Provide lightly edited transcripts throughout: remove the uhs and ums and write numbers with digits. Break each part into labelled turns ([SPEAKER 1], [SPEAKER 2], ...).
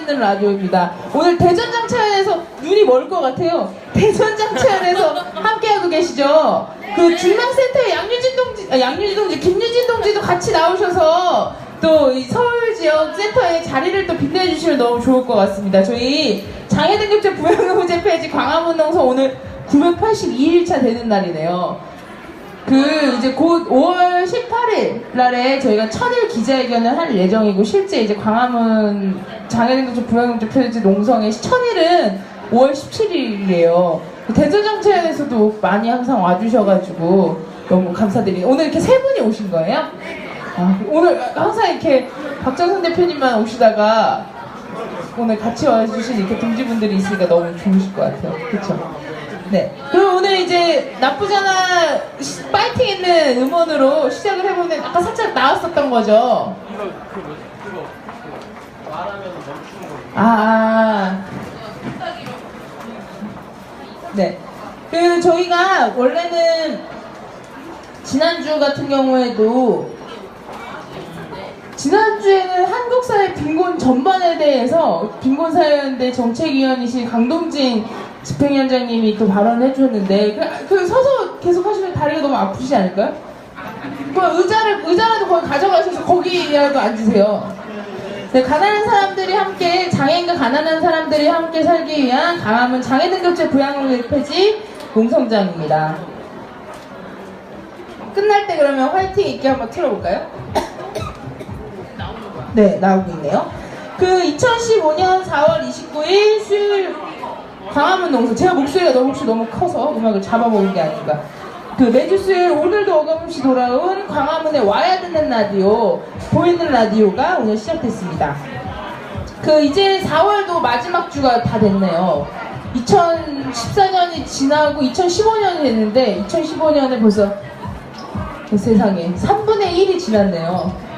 [SPEAKER 1] 듣는 라디오입니다. 오늘 대전장차연에서 눈이 멀 것 같아요. 대전장차연에서 함께하고 계시죠. 그 중랑센터의 양유진 동지, 김유진 동지도 같이 나오셔서 또 이 서울 지역 센터에 자리를 또 빛내주시면 너무 좋을 것 같습니다. 저희 장애등급제 부양의무제 폐지 광화문 농성 오늘 982일차 되는 날이네요. 이제 곧 5월 18일 날에 저희가 1000일 기자회견을 할 예정이고, 실제 이제 광화문 장애등급제 부양의무제 폐지 농성의 1000일은 5월 17일이에요. 대전장차연에서도 많이 항상 와주셔가지고 너무 감사드립니다. 오늘 이렇게 세 분이 오신 거예요? 오늘 항상 이렇게 박정선 대표님만 오시다가 오늘 같이 와주신 이렇게 동지분들이 있으니까 너무 좋으실 것 같아요. 그렇죠? 네. 그럼 오늘 이제 나쁘잖아 파이팅 있는 음원으로 시작을 해보는, 아까 살짝 나왔었던 거죠?
[SPEAKER 2] 말하면 멈추는 거.
[SPEAKER 1] 네. 저희가 원래는 지난주 같은 경우에도 지난주에는 한국사회 빈곤 전반에 대해서 빈곤사회연대 정책위원이신 강동진 집행위원장님이 또 발언을 해주셨는데, 서서 계속 하시면 다리가 너무 아프시지 않을까요? 의자라도 거기 가져가셔서 거기라도 앉으세요. 네, 가난한 사람들이 함께, 장애인과 가난한 사람들이 함께 살기 위한 광화문 장애등급제 부양의무제 폐지 농성장입니다. 끝날 때 그러면 화이팅 있게 한번 틀어볼까요? 네, 나오고 있네요. 2015년 4월 29일 수요일 광화문 농성, 제가 목소리가 혹시 너무 커서 음악을 잡아먹은 게 아닌가. 매주 수요일 오늘도 어김없이 돌아온 광화문에 와야 듣는 라디오, 보이는 라디오가 오늘 시작됐습니다. 이제 4월도 마지막 주가 다 됐네요. 2014년이 지나고 2015년이 됐는데 2015년에 벌써 세상에 3분의 1이 지났네요.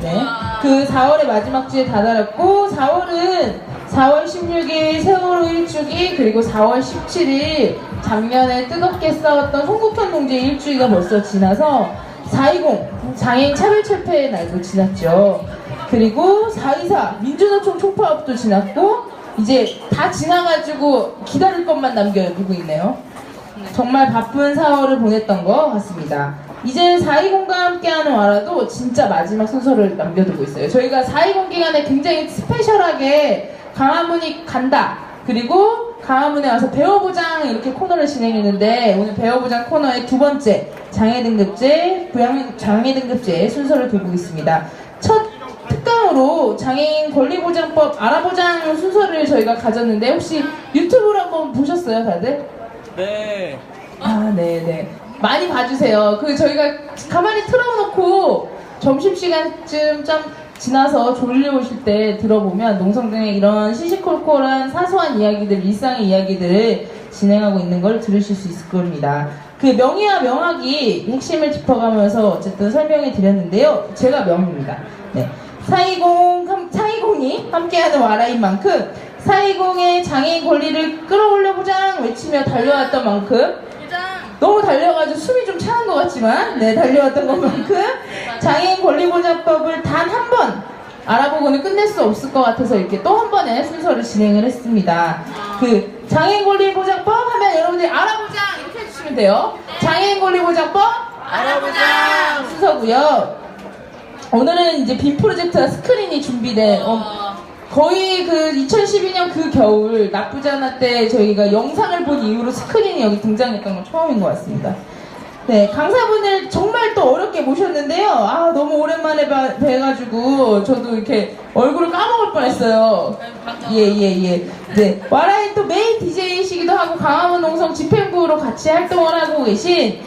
[SPEAKER 1] 네. 4월의 마지막 주에 다다랐고, 4월은 4월 16일 세월호 1주기, 그리고 4월 17일 작년에 뜨겁게 싸웠던 송국현 동지의 1주기가 벌써 지나서 4.20 장애인 차별철폐의 날도 지났죠. 그리고 4.24 민주노총 총파업도 지났고, 이제 다 지나가지고 기다릴 것만 남겨두고 있네요. 정말 바쁜 4월을 보냈던 것 같습니다. 이제 4.20과 함께하는 와라도 진짜 마지막 순서를 남겨두고 있어요. 저희가 4.20 기간에 굉장히 스페셜하게 광화문이 간다, 그리고 광화문에 와서 배워보장 이렇게 코너를 진행했는데, 오늘 배워보장 코너의 두 번째 장애등급제, 장애등급제 순서를 두고 있습니다. 첫 특강으로 장애인 권리보장법 알아보장 순서를 저희가 가졌는데, 혹시 유튜브로 한번 보셨어요, 다들?
[SPEAKER 2] 네.
[SPEAKER 1] 네네. 많이 봐주세요. 저희가 가만히 틀어놓고 점심시간쯤 좀 지나서 졸려오실 때 들어보면 농성등의 이런 시시콜콜한 사소한 이야기들, 일상의 이야기들을 진행하고 있는 걸 들으실 수 있을 겁니다. 명의와 명확히 핵심을 짚어가면서 어쨌든 설명해 드렸는데요. 제가 명입니다. 네. 4.20이 함께하는 와라인 만큼 4.20의 장애인 권리를 끌어올려보자 외치며 달려왔던 만큼, 너무 달려가지고 숨이 좀 차는 것 같지만, 네, 달려왔던 것만큼 장애인 권리보장법을 단 한 번 알아보고는 끝낼 수 없을 것 같아서 이렇게 또 한 번의 순서를 진행을 했습니다. 장애인 권리보장법 하면 여러분들이 알아보자 이렇게 해주시면 돼요. 장애인 권리보장법 알아보자 순서고요. 오늘은 이제 빔 프로젝트와 스크린이 준비된, 거의 2012년 겨울 나쁘지 않아 때 저희가 영상을 본 이후로 스크린이 여기 등장했던 건 처음인 것 같습니다. 네, 강사분을 정말 또 어렵게 모셨는데요. 너무 오랜만에 뵈가지고 저도 이렇게 얼굴을 까먹을 뻔했어요. 예. 네, 와라인 또 메인 DJ이시기도 하고 광화문 농성 집행부로 같이 활동을 하고 계신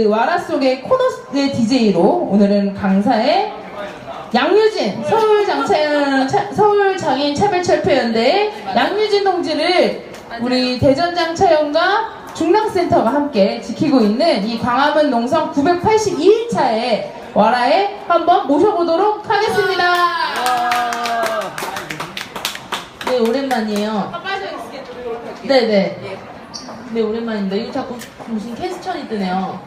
[SPEAKER 1] 와라 속의 코너의 DJ로 오늘은 강사의 양유진, 서울장애인 차별철폐연대의 양유진 동지를 우리 대전장차연과 중랑센터가 함께 지키고 있는 이 광화문 농성 982일차에 와라에 한번 모셔보도록 하겠습니다. 네, 오랜만이에요. 네네. 네, 오랜만입니다. 이거 자꾸 무슨 캐스천이 뜨네요.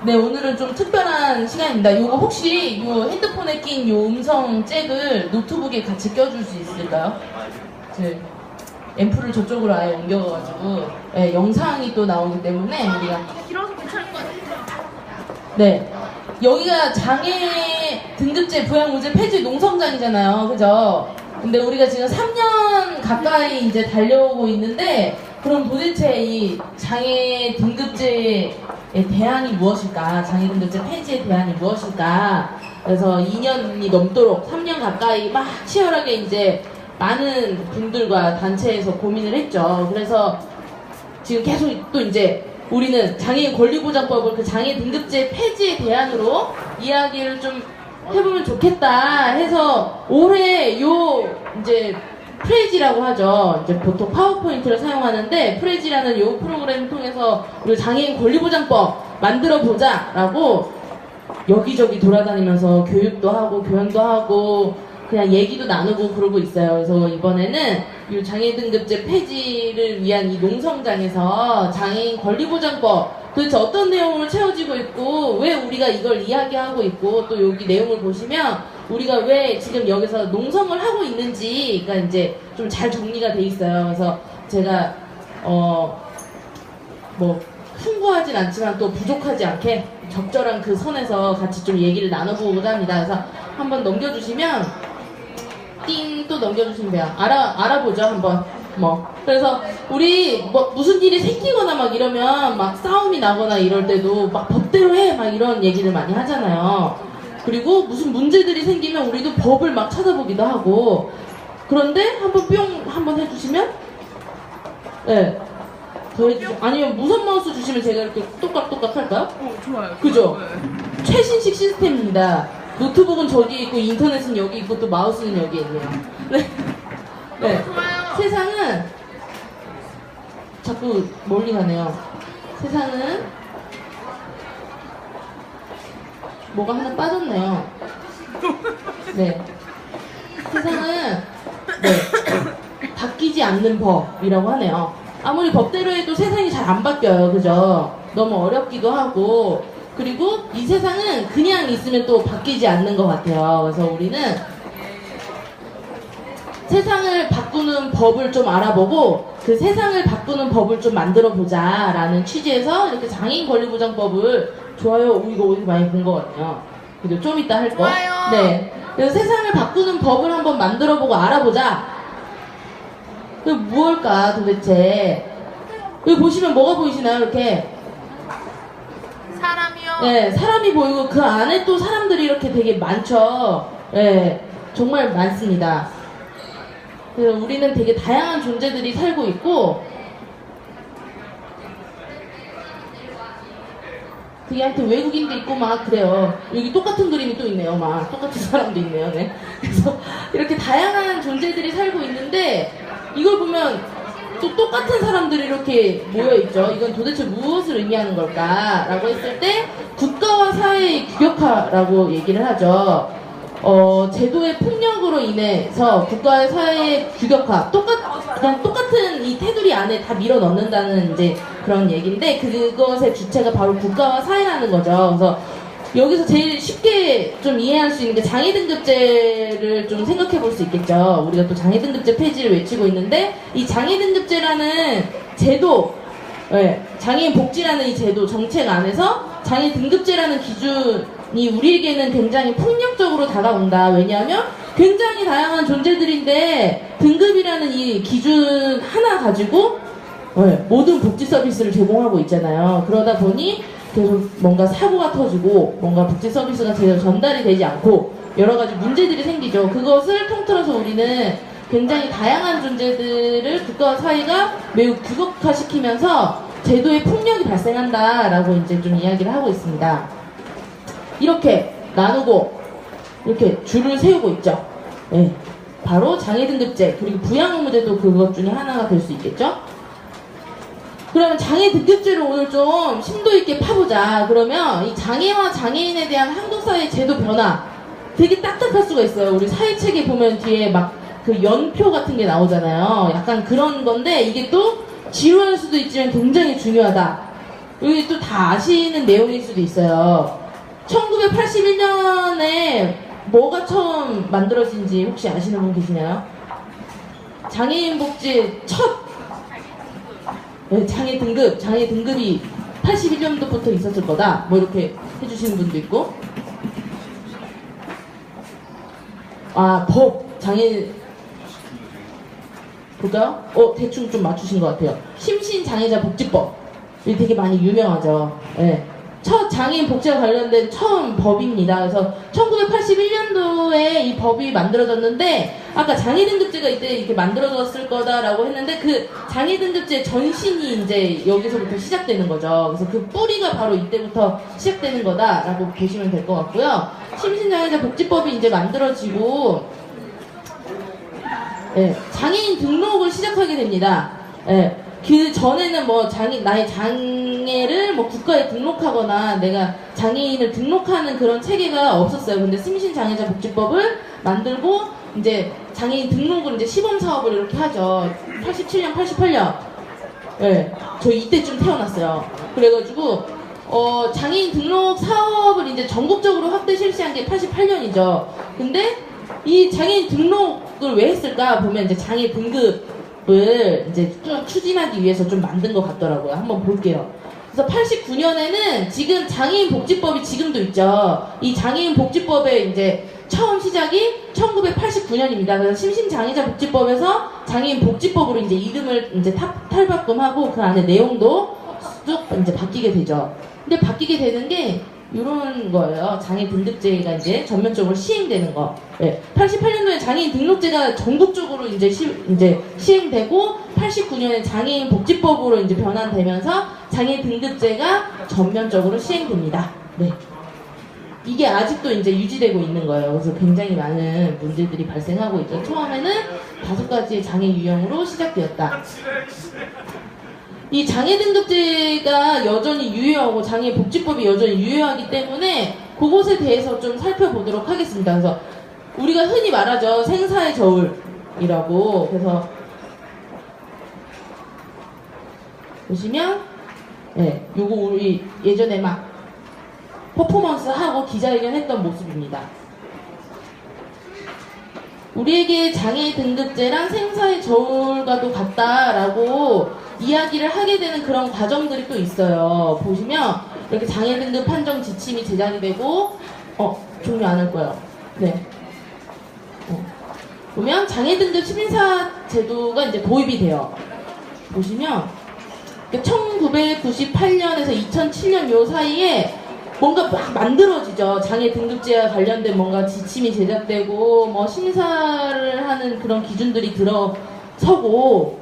[SPEAKER 1] 네, 오늘은 좀 특별한 시간입니다. 요거 혹시 요 핸드폰에 낀 요 음성 잭을 노트북에 같이 껴줄 수 있을까요? 앰프를 저쪽으로 아예 옮겨가지고 네, 영상이 또 나오기 때문에 우리가
[SPEAKER 3] 길어서 괜찮을 것 같아요.
[SPEAKER 1] 네, 여기가 장애 등급제 부양무제 폐지 농성장이잖아요, 그죠? 근데 우리가 지금 3년 가까이 이제 달려오고 있는데 그럼 도대체 이 장애 등급제의 대안이 무엇일까? 장애 등급제 폐지의 대안이 무엇일까? 그래서 2년이 넘도록 3년 가까이 막 치열하게 이제 많은 분들과 단체에서 고민을 했죠. 그래서 지금 계속 또 이제 우리는 장애인 권리보장법을 그 장애 등급제 폐지의 대안으로 이야기를 좀 해보면 좋겠다 해서 올해 요 이제 프레지라고 하죠. 이제 보통 파워포인트를 사용하는데 프레지라는 요 프로그램을 통해서 우리 장애인 권리보장법 만들어 보자라고 여기저기 돌아다니면서 교육도 하고 교연도 하고 그냥 얘기도 나누고 그러고 있어요. 그래서 이번에는 이 장애 등급제 폐지를 위한 이 농성장에서 장애인 권리보장법 도대체 어떤 내용으로 채워지고 있고 왜 우리가 이걸 이야기하고 있고 또 여기 내용을 보시면 우리가 왜 지금 여기서 농성을 하고 있는지가 이제 좀 잘 정리가 돼 있어요. 그래서 제가 뭐 풍부하진 않지만 또 부족하지 않게 적절한 그 선에서 같이 좀 얘기를 나눠보고자 합니다. 그래서 한번 넘겨주시면 띵 또 넘겨주시면 돼요. 알아보죠 한번. 그래서 우리 뭐 무슨 일이 생기거나 막 이러면 막 싸움이 나거나 이럴 때도 막 법대로 해 막 이런 얘기를 많이 하잖아요. 그리고 무슨 문제들이 생기면 우리도 법을 막 찾아보기도 하고 그런데 한번 뿅 한번 해주시면 네. 더 해주세요. 아니면 무선 마우스 주시면 제가 이렇게 똑깍똑깍 할까요?
[SPEAKER 3] 좋아요.
[SPEAKER 1] 그죠?
[SPEAKER 3] 네.
[SPEAKER 1] 최신식 시스템입니다. 노트북은 저기 있고 인터넷은 여기 있고 또 마우스는 여기 있네요. 네. 네.
[SPEAKER 3] 좋아요.
[SPEAKER 1] 세상은 자꾸 멀리 가네요. 세상은 뭐가 하나 빠졌네요. 네. 세상은 바뀌지 않는 법이라고 하네요. 아무리 법대로 해도 세상이 잘 안 바뀌어요. 그죠? 너무 어렵기도 하고 그리고 이 세상은 그냥 있으면 또 바뀌지 않는 것 같아요. 그래서 우리는 세상을 바꾸는 법을 좀 알아보고 그 세상을 바꾸는 법을 좀 만들어 보자 라는 취지에서 이렇게 장애인 권리보장법을 좋아요. 이거 어디서 많이 본 것 같아요. 그죠? 좀 이따 할 거.
[SPEAKER 3] 좋아요.
[SPEAKER 1] 네. 그래서 세상을 바꾸는 법을 한번 만들어 보고 알아보자. 그 무엇일까 도대체? 여기 보시면 뭐가 보이시나요? 이렇게
[SPEAKER 3] 사람이요.
[SPEAKER 1] 네, 사람이 보이고 그 안에 또 사람들이 이렇게 되게 많죠. 네, 정말 많습니다. 그래서 우리는 되게 다양한 존재들이 살고 있고 되게 하여튼 외국인도 있고 막 그래요. 여기 똑같은 그림이 또 있네요. 막 똑같은 사람도 있네요. 네. 그래서 이렇게 다양한 존재들이 살고 있는데 이걸 보면 또 똑같은 사람들이 이렇게 모여있죠. 이건 도대체 무엇을 의미하는 걸까? 라고 했을 때 국가와 사회의 규격화라고 얘기를 하죠. 제도의 폭력으로 인해서 국가의 사회의 규격화, 그냥 똑같은 이 테두리 안에 다 밀어 넣는다는 이제 그런 얘기인데 그것의 주체가 바로 국가와 사회라는 거죠. 그래서 여기서 제일 쉽게 좀 이해할 수 있는 게 장애등급제를 좀 생각해 볼 수 있겠죠. 우리가 또 장애등급제 폐지를 외치고 있는데 이 장애등급제라는 제도, 장애인 복지라는 이 제도 정책 안에서 장애등급제라는 기준이 우리에게는 굉장히 폭력적으로 다가온다. 왜냐하면 굉장히 다양한 존재들인데 등급이라는 이 기준 하나 가지고 모든 복지 서비스를 제공하고 있잖아요. 그러다 보니 계속 뭔가 사고가 터지고 뭔가 복지 서비스가 제대로 전달이 되지 않고 여러 가지 문제들이 생기죠. 그것을 통틀어서 우리는 굉장히 다양한 존재들을 국가와 사회가 매우 규격화시키면서 제도의 폭력이 발생한다라고 이제 좀 이야기를 하고 있습니다. 이렇게 나누고 이렇게 줄을 세우고 있죠. 네. 바로 장애등급제 그리고 부양의무제도 그것 중에 하나가 될 수 있겠죠. 그러면 장애 등급제를 오늘 좀 심도 있게 파보자. 그러면 이 장애와 장애인에 대한 한국 사회 제도 변화 되게 딱딱할 수가 있어요. 우리 사회책에 보면 뒤에 막 그 연표 같은 게 나오잖아요. 약간 그런 건데 이게 또 지루할 수도 있지만 굉장히 중요하다.
[SPEAKER 3] 여기 또 다 아시는 내용일 수도 있어요. 1981년에 뭐가 처음 만들어진지 혹시 아시는 분 계시나요? 장애인 복지 첫 장애 등급이 81년도부터 있었을 거다. 뭐 이렇게 해주시는 분도 있고. 장애 볼까요? 대충 좀 맞추신 것 같아요. 심신장애자 복지법. 이게 되게 많이 유명하죠. 네. 첫 장애인 복지와 관련된 처음 법입니다. 그래서 1981년도에 이 법이 만들어졌는데, 아까 장애 등급제가 이때 이렇게 만들어졌을 거다라고 했는데, 그 장애 등급제 전신이 이제 여기서부터 시작되는 거죠. 그래서 그 뿌리가 바로 이때부터 시작되는 거다라고 보시면 될 것 같고요. 심신장애자 복지법이 이제 만들어지고, 장애인 등록을 시작하게 됩니다. 그 전에는 뭐 나의 장애를 뭐 국가에 등록하거나 내가 장애인을 등록하는 그런 체계가 없었어요. 근데 심신장애자 복지법을 만들고 이제 장애인 등록을 이제 시범 사업을 이렇게 하죠. 87년, 88년. 저 이때쯤 태어났어요. 그래가지고 장애인 등록 사업을 이제 전국적으로 확대 실시한 게 88년이죠. 근데 이 장애인 등록을 왜 했을까 보면 이제 장애 등급을 이제 좀 추진하기 위해서 좀 만든 것 같더라고요. 한번 볼게요. 그래서 89년에는 지금 장애인 복지법이 지금도 있죠. 이 장애인 복지법의 이제 처음 시작이 1989년입니다. 그래서 심신장애자 복지법에서 장애인 복지법으로 이제 이름을 이제 탈바꿈하고 그 안에 내용도 쭉 이제 바뀌게 되죠. 근데 바뀌게 되는 게 이런 거예요. 장애 등급제가 이제 전면적으로 시행되는 거. 88년도에 장애인 등록제가 전국적으로 이제 시행되고 89년에 장애인 복지법으로 이제 변환되면서 장애 등급제가 전면적으로 시행됩니다. 네. 이게 아직도 이제 유지되고 있는 거예요. 그래서 굉장히 많은 문제들이 발생하고 있죠. 처음에는 5가지의 장애 유형으로 시작되었다. 이 장애 등급제가 여전히 유효하고 장애 복지법이 여전히 유효하기 때문에 그것에 대해서 좀 살펴보도록 하겠습니다. 그래서 우리가 흔히 말하죠. 생사의 저울이라고. 그래서 보시면 요거 우리 예전에 막 퍼포먼스 하고 기자회견 했던 모습입니다. 우리에게 장애 등급제랑 생사의 저울과도 같다라고 이야기를 하게 되는 그런 과정들이 또 있어요. 보시면 이렇게 장애 등급 판정 지침이 제작이 되고 종료 안 할 거예요. 네. 보면 장애 등급 심사 제도가 이제 도입이 돼요. 보시면 1998년에서 2007년 요 사이에 뭔가 막 만들어지죠. 장애 등급제와 관련된 뭔가 지침이 제작되고 뭐 심사를 하는 그런 기준들이 들어서고,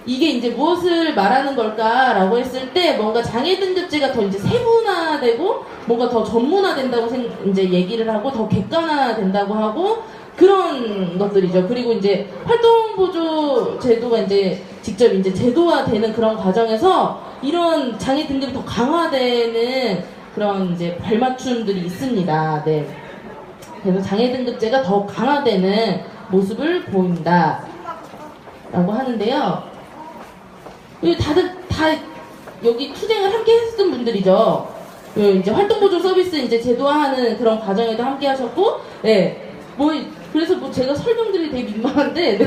[SPEAKER 3] 이게 이제 무엇을 말하는 걸까라고 했을 때 뭔가 장애 등급제가 더 이제 세분화되고 뭔가 더 전문화된다고 이제 얘기를 하고 더 객관화된다고 하고 그런 것들이죠. 그리고 이제 활동보조 제도가 이제 직접 이제 제도화되는 그런 과정에서 이런 장애 등급이 더 강화되는 그런 이제 발맞춤들이 있습니다. 네. 그래서 장애 등급제가 더 강화되는 모습을 보인다. 라고 하는데요. 다들 다 여기 투쟁을 함께 했었던 분들이죠. 이제 활동보조 서비스 이제 제도화하는 그런 과정에도 함께 하셨고, 그래서 뭐 제가 설명드리기 되게 민망한데,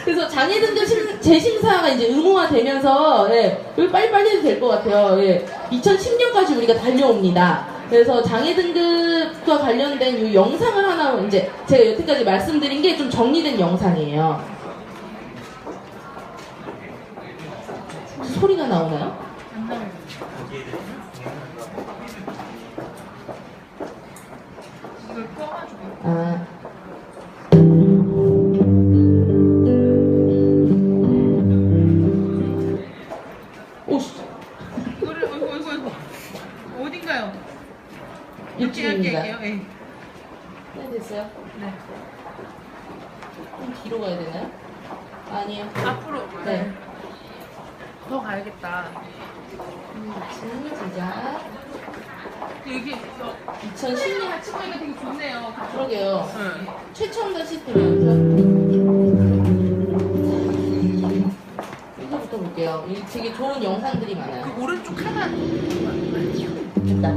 [SPEAKER 3] 그래서 장애 등급 재심사가 이제 의무화되면서, 빨리빨리 해도 될 것 같아요. 2010년까지 우리가 달려옵니다. 그래서 장애 등급과 관련된 이 영상을 하나 이제 제가 여태까지 말씀드린 게 좀 정리된 영상이에요. 소리가 나오나요?
[SPEAKER 1] 안 나와요. 이걸 꺼가지고.
[SPEAKER 3] 오씨.
[SPEAKER 1] 이거. 어딘가요?
[SPEAKER 3] 일주일입니다.
[SPEAKER 1] 할게요. 네.
[SPEAKER 3] 네, 됐어요?
[SPEAKER 1] 네.
[SPEAKER 3] 좀 뒤로 가야 되나요? 아니요.
[SPEAKER 1] 앞으로.
[SPEAKER 3] 네.
[SPEAKER 1] 더 가야겠다.
[SPEAKER 3] 시작.
[SPEAKER 1] 여기
[SPEAKER 3] 2010년.
[SPEAKER 1] 치마가 되게 좋네요.
[SPEAKER 3] 그러게요.
[SPEAKER 1] 응.
[SPEAKER 3] 최첨단 시스템이면서 이거부터 볼게요. 볼게요. 이 되게 좋은 영상들이 많아요.
[SPEAKER 1] 오른쪽 하나.
[SPEAKER 3] 됐다.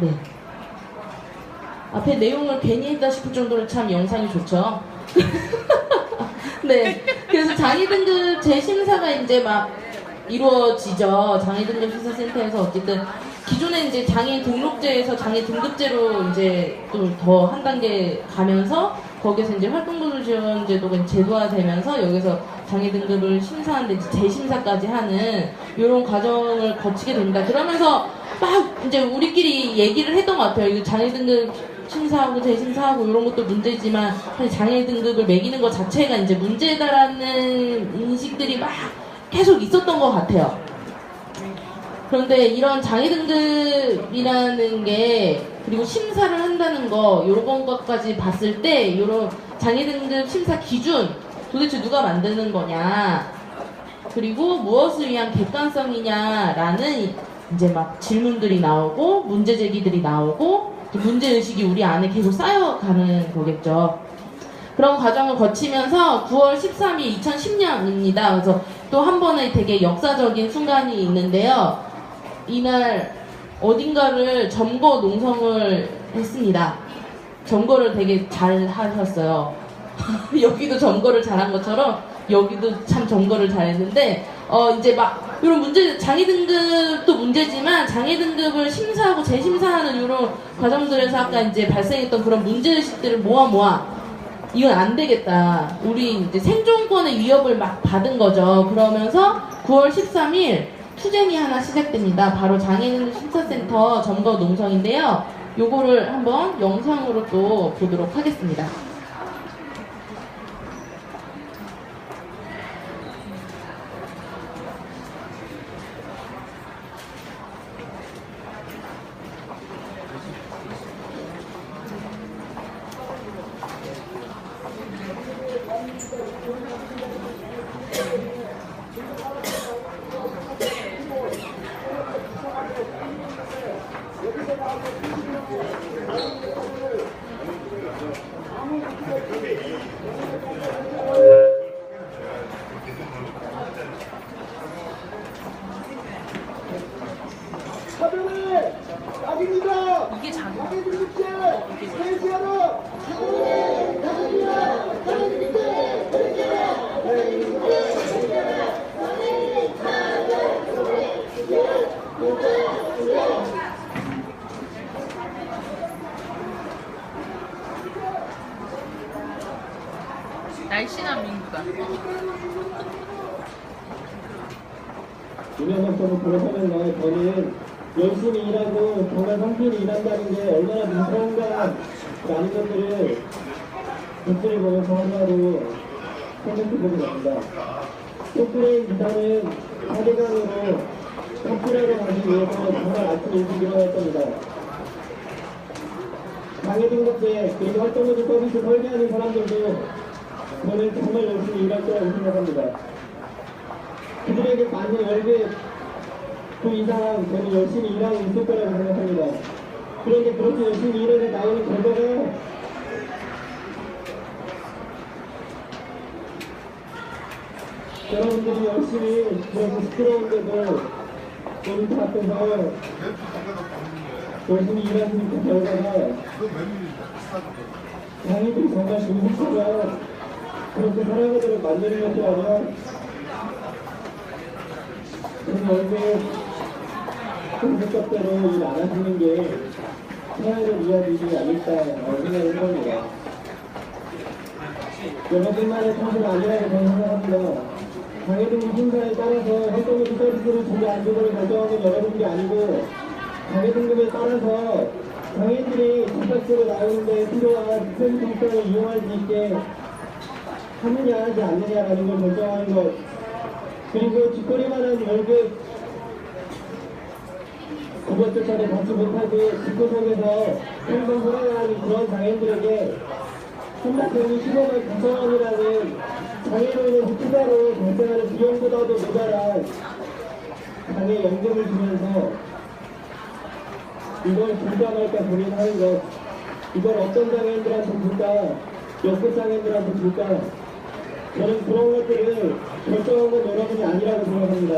[SPEAKER 3] 네. 앞에 내용을 괜히 했다 싶을 정도로 참 영상이 좋죠. 네. 그래서 장애 등급 재심사가 이제 막 이루어지죠. 장애 등급 심사센터에서 어쨌든 기존에 이제 장애 등록제에서 장애 등급제로 이제 또 더 한 단계 가면서 거기서 이제 활동보조 지원제도가 제도화되면서 여기서 장애 등급을 심사하는데 이제 재심사까지 하는 이런 과정을 거치게 됩니다. 그러면서 막 이제 우리끼리 얘기를 했던 것 같아요. 이거 장애 등급 심사하고 재심사하고 이런 것도 문제지만 사실 장애 등급을 매기는 것 자체가 이제 문제다라는 인식들이 막 계속 있었던 것 같아요. 그런데 이런 장애 등급이라는 게 그리고 심사를 한다는 거 요런 것까지 봤을 때 요런 장애 등급 심사 기준 도대체 누가 만드는 거냐 그리고 무엇을 위한 객관성이냐라는 이제 막 질문들이 나오고 문제 제기들이 나오고 문제의식이 우리 안에 계속 쌓여가는 거겠죠. 그런 과정을 거치면서 9월 13일 2010년입니다. 그래서 또 한 번의 되게 역사적인 순간이 있는데요. 이날 어딘가를 점거 농성을 했습니다. 점거를 되게 잘 하셨어요. 여기도 점거를 잘한 것처럼 여기도 참 점거를 잘했는데 이제 막 이런 문제 장애 등급도 문제지만 장애 등급을 심사하고 재심사하는 이런 과정들에서 아까 이제 발생했던 그런 문제의식들을 모아 이건 안 되겠다. 우리 이제 생존권의 위협을 막 받은 거죠. 그러면서 9월 13일 투쟁이 하나 시작됩니다. 바로 장애인 심사센터 점거 농성인데요. 요거를 한번 영상으로 또 보도록 하겠습니다.
[SPEAKER 4] 사변의 낙입니다.
[SPEAKER 1] 이게 장애.
[SPEAKER 4] 낙의 등급제 폐지하라.
[SPEAKER 1] 날씬한 민구다.
[SPEAKER 4] 이명박정부 돌아서면서 저는 열심히 일하고 정말 성실히 일한다는 게 얼마나 무서운가라는 것들을 뉴스를 보면서 하루하루 생각해보게 됩니다. 속불의 기사는 4대강으로 성실하러 가기 위해서 정말 아침 일찍 일어날 겁니다. 장애 등급제 그리고 활동모집 서비스 설계하는 사람들도 저는 정말 열심히 일할 거라고 생각합니다. 그들에게 받는 월급 그 이상 저는 열심히 일하고 있을 거라고 생각합니다. 그런데 그렇게 열심히 일해서 나오는 결과가 여러분들이 열심히 그렇게 시끄러운데도 모니터 앞에서 열심히 일하시는 그 결과가 장애들이 정말 중국처럼 그렇게 살아가도록 만드는 것이라면 저는 월급 공급적대로 일 안 하시는 게 사회를 위한 일이 아닐까라고 생각을 해봅니다. 여러분만의 탓은 아니라고 저는 생각합니다. 장애등급 심사에 따라서 활동모집 서비스를 주지 안 주고를 결정하는 여러분들이 아니고 장애등급에 따라서 장애인들이 접촉으로 나오는데 필요한 서비스 일정을 이용할 수 있게 하느냐 하지 않느냐라는 걸 결정하는 것 그리고 뒷거리만한 월급 그것조차도 받지 못하고 집구석에서 평생 살아가는 그런 장애인들에게 한달평이 15만 9천 원이라는 장애로 인해서 투자로 발생하는 비용보다도 모자란 장애연금을 주면서 이걸 줄까 말까 고민하는 것 이걸 어떤 장애인들한테 줄까 몇몇 장애인들한테 줄까 저는 그런 것들을 결정한 건 여러분이 아니라고 생각합니다.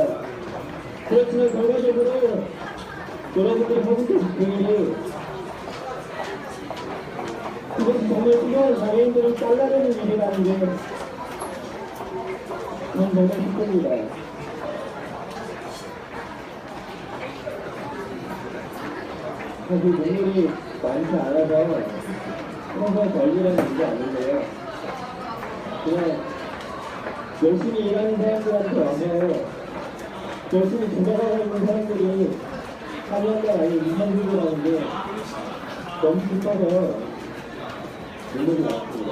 [SPEAKER 4] 그렇지만 결과적으로 여러분들이 하고 계신 그 일이 그것이 정말 필요한 장애인들을 잘라내는 일이라는 게 저는 정말 기쁩니다. 사실 눈물이 많지 않아서 항상 걸리는 일이 아닌데요. 그냥 열심히 일하는 사람들한테 와서 열심히 죽어가고 있는 사람들이 4년간 아니면 2년 후라는 게 너무 슬퍼서 눈물이 나왔습니다.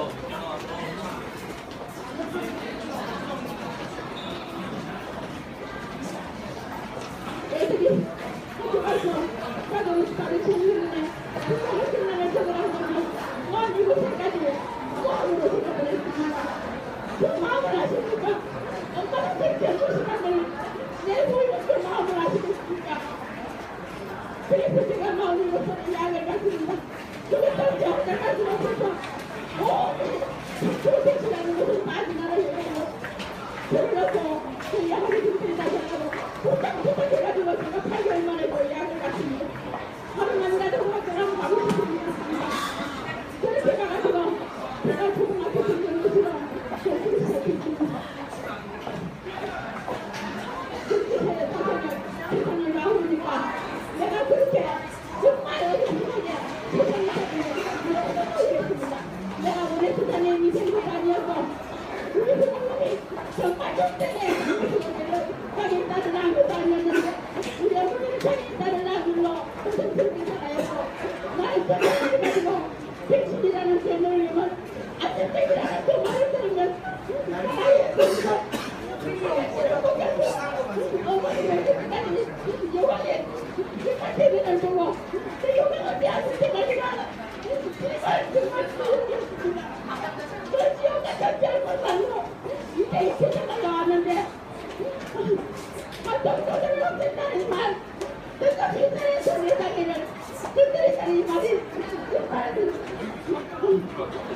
[SPEAKER 5] 엄마는 그렇게 무심하면 내 모임을 마음을 아시겠습니까? 그래서 제가 마음을 놓고 약을 갔습니다. 그것도 이제 혼자 가지 못해서 프로세스라는 것을 빠지나라 해가지고 그러고 그 약을 준비해서 부탁해가지고 제가 8개월 만에 그 약을 갔습니다. 하루만이라도 그것처럼 가고 싶습니다. 그렇게 가가지고 제가 조금 앞에 있는 것으로 그렇게 시작했습니다. 세상을 나오니까 내가 그렇게 정말 어색하게 세상을 나오겠습니다. 내가 우리 부장님이 생각 아니어서 우리 부장님이 정말 좋대네. 자기 딸을 낳은 것도 아니었는데 우리 어머니는 자기 딸을 낳은 걸로 무슨 그렇게 살아였고 나의 생각을 가지고 백신이라는 셈을 내면 안전백이라는 그 말을 들으면 나의 어머니가 그때까지 요강에 대변을 보고 그 요강을 빼앗을 때까지가 정말 소용이었습니다. 그 지역에 전체를 못하고 이제 이 세상을 나왔는데 한정도를 없앤다는 말 그것이 내 세상에는 그들의 말이 정말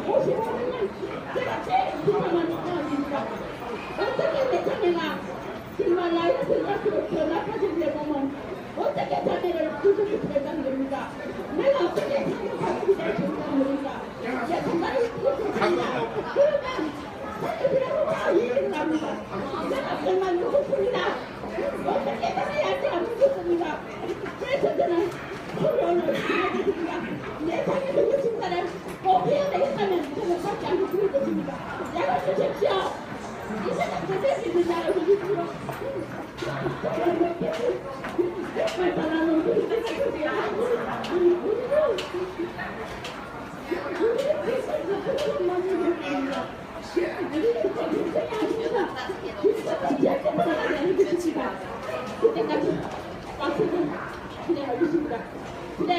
[SPEAKER 5] 55년간 제가 제일 기뻐하는 마음입니다. 어떻게 내 자매가 정말 나이가 들어갈수록 더 나빠진 내 몸은 어떻게 자매를 부족히 될까는 겁니까? 내가 어떻게 자매가 될 수 있다는 겁니까? 내 정말을 부족합니다. 그러면 자매들하고 다 이해를 합니다. 내가 정말 무섭습니다. 어떻게 자매야 할지가 무섭습니다. 그래서 저는 오늘 하겠습니다. 내 자매 누구 심사를 꼭 해야 되겠다면 저는 밖에 안 해줄 것입니다. 약을 주십시오. 이 세상 그대로 있는 나를 주십시오. 정말 잘하는 우리 세상이야. 그때까지 박수는 그냥 알겠습니다. 네.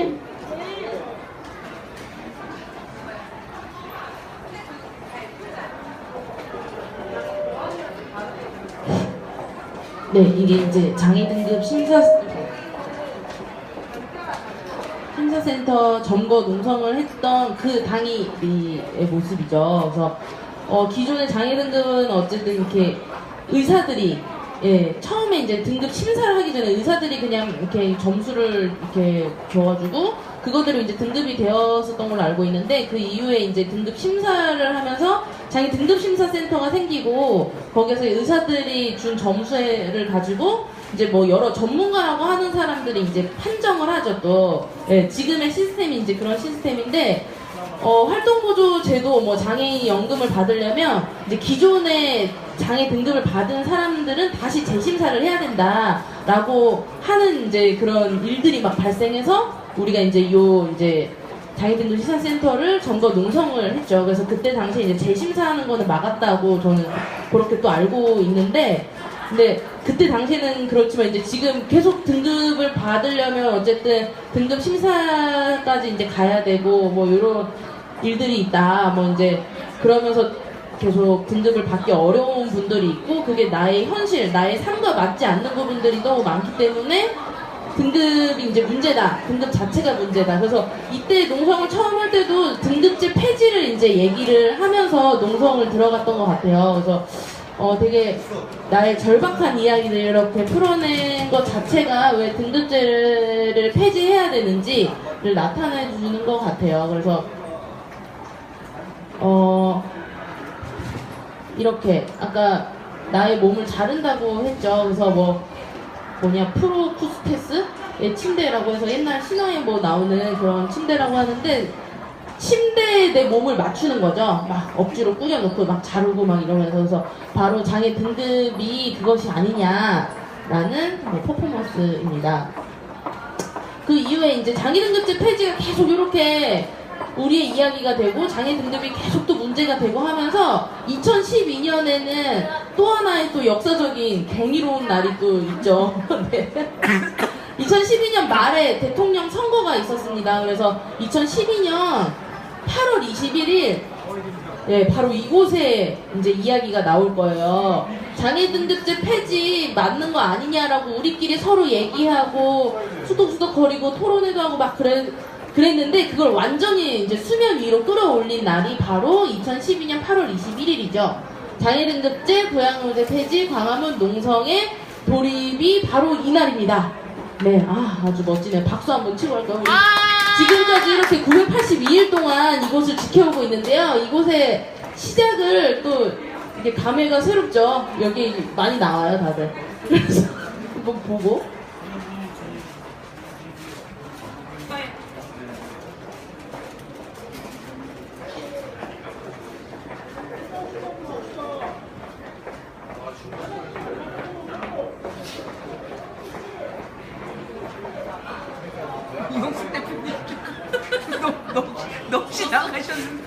[SPEAKER 3] 네, 이게 이제 장애 등급 심사센터 점거 농성을 했던 그 당일의 모습이죠. 그래서 기존의 장애 등급은 어쨌든 이렇게 의사들이 처음에 이제 등급 심사를 하기 전에 의사들이 그냥 이렇게 점수를 이렇게 줘가지고 그거대로 이제 등급이 되었었던 걸로 알고 있는데 그 이후에 이제 등급 심사를 하면서 장애 등급 심사센터가 생기고 거기서 의사들이 준 점수를 가지고 이제 뭐 여러 전문가라고 하는 사람들이 이제 판정을 하죠. 또 지금의 시스템이 이제 그런 시스템인데 활동보조 제도 뭐 장애인 연금을 받으려면 이제 기존의 장애 등급을 받은 사람들은 다시 재심사를 해야 된다라고 하는 이제 그런 일들이 막 발생해서 우리가 이제 이제 장애 등급 심사센터를 점거 농성을 했죠. 그래서 그때 당시에 이제 재심사하는 거는 막았다고 저는 그렇게 또 알고 있는데 근데 그때 당시에는 그렇지만 이제 지금 계속 등급을 받으려면 어쨌든 등급 심사까지 이제 가야 되고 뭐 이런 일들이 있다. 뭐 이제 그러면서 계속 등급을 받기 어려운 분들이 있고 그게 나의 현실, 나의 삶과 맞지 않는 부분들이 너무 많기 때문에 등급이 이제 문제다. 등급 자체가 문제다. 그래서 이때 농성을 처음 할 때도 등급제 폐지를 이제 얘기를 하면서 농성을 들어갔던 것 같아요. 그래서 되게 나의 절박한 이야기를 이렇게 풀어낸 것 자체가 왜 등급제를 폐지해야 되는지를 나타내 주는 것 같아요. 그래서 이렇게 아까 나의 몸을 자른다고 했죠. 그래서 프로쿠스테스의 침대라고 해서 옛날 신화에 뭐 나오는 그런 침대라고 하는데 침대에 내 몸을 맞추는 거죠. 막 억지로 꾸겨놓고 막 자르고 막 이러면서 그래서 바로 장애 등급이 그것이 아니냐라는 퍼포먼스입니다. 그 이후에 이제 장애 등급제 폐지가 계속 이렇게 우리의 이야기가 되고 장애 등급이 계속 또 문제가 되고 하면서 2012년에는 또 하나의 또 역사적인 경이로운 날이 또 있죠. 네. 2012년 말에 대통령 선거가 있었습니다. 그래서 2012년 8월 21일 예, 바로 이곳에 이제 이야기가 나올 거예요. 장애 등급제 폐지 맞는 거 아니냐라고 우리끼리 서로 얘기하고 수덕수덕거리고 토론회도 하고 막 그랬는데 그걸 완전히 이제 수면 위로 끌어올린 날이 바로 2012년 8월 21일이죠. 장애 등급제 부양의제 폐지 광화문 농성의 돌입이 바로 이날입니다. 네, 아주 멋지네. 박수 한번 치고 할까요? 우리 지금까지 이렇게 982일 동안 이곳을 지켜오고 있는데요. 이곳의 시작을 또 이게 감회가 새롭죠. 여기 많이 나와요, 다들. 그래서 한번 보고.
[SPEAKER 1] 이용수 대표님 너무 지나가셨는데.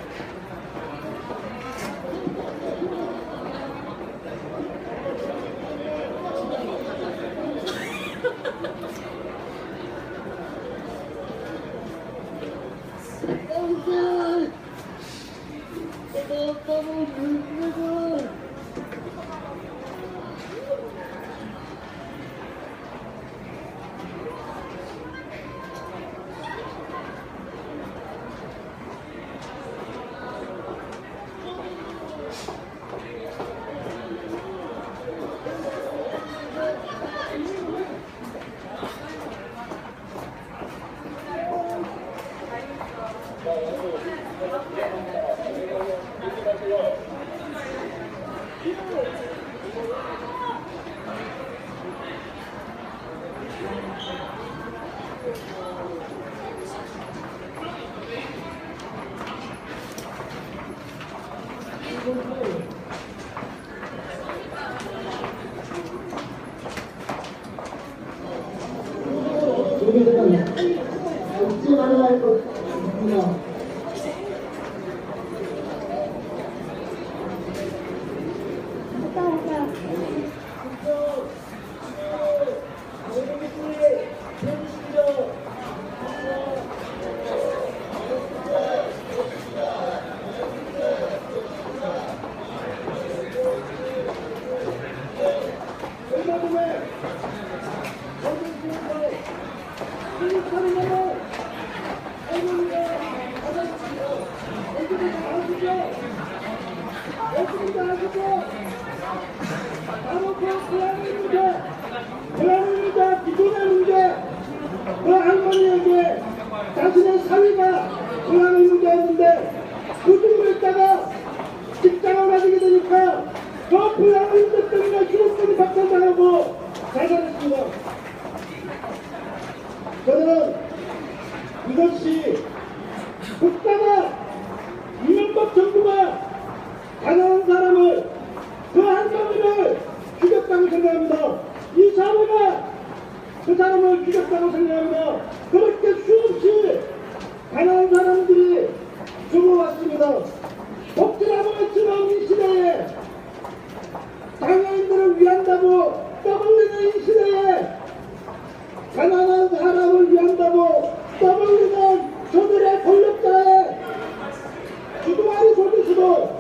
[SPEAKER 4] 고양이가 기존의 문제, 그 할머니에게 자신의 사위가 고양이 문제였는데 그 집으로 있다가 직장을 가지게 되니까 그 고양이 문제 때문에 기록권이 박탈당하고 자살했습니다. 저는 이것이 국가가 이명박 정부가 가난한 사람을 그 할머니를 죽였다고 생각합니다. 이 사회가 그 사람을 죽였다고 생각합니다. 그렇게 수없이 가난한 사람들이 죽어왔습니다. 복지라고 외치는 이 시대에 장애인들을 위한다고 떠벌리는 이 시대에 가난한 사람을 위한다고 떠벌리는 저들의 권력자의 주둥아리 속에서도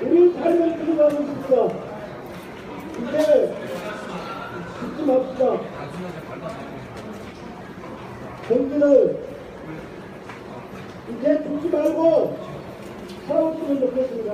[SPEAKER 4] 우리 삶을 죽어가고 있습니다. 이제 죽지 맙시다. 경기를 이제 죽지 말고 싸웠으면 좋겠습니다.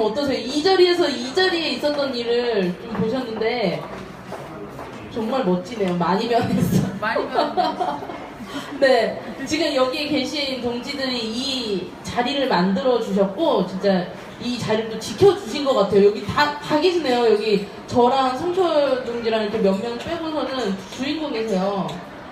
[SPEAKER 3] 어떠세요? 이 자리에서 이 자리에 있었던 일을 좀 보셨는데 정말 멋지네요. 많이 변했어. 많이 변했어. 네, 지금 여기에 계신 동지들이 이 자리를 만들어 주셨고 진짜 이 자리를 또 지켜주신 것 같아요. 여기 다 계시네요. 여기 저랑 성철 동지랑 이렇게 몇 명 빼고서는 주인공이세요.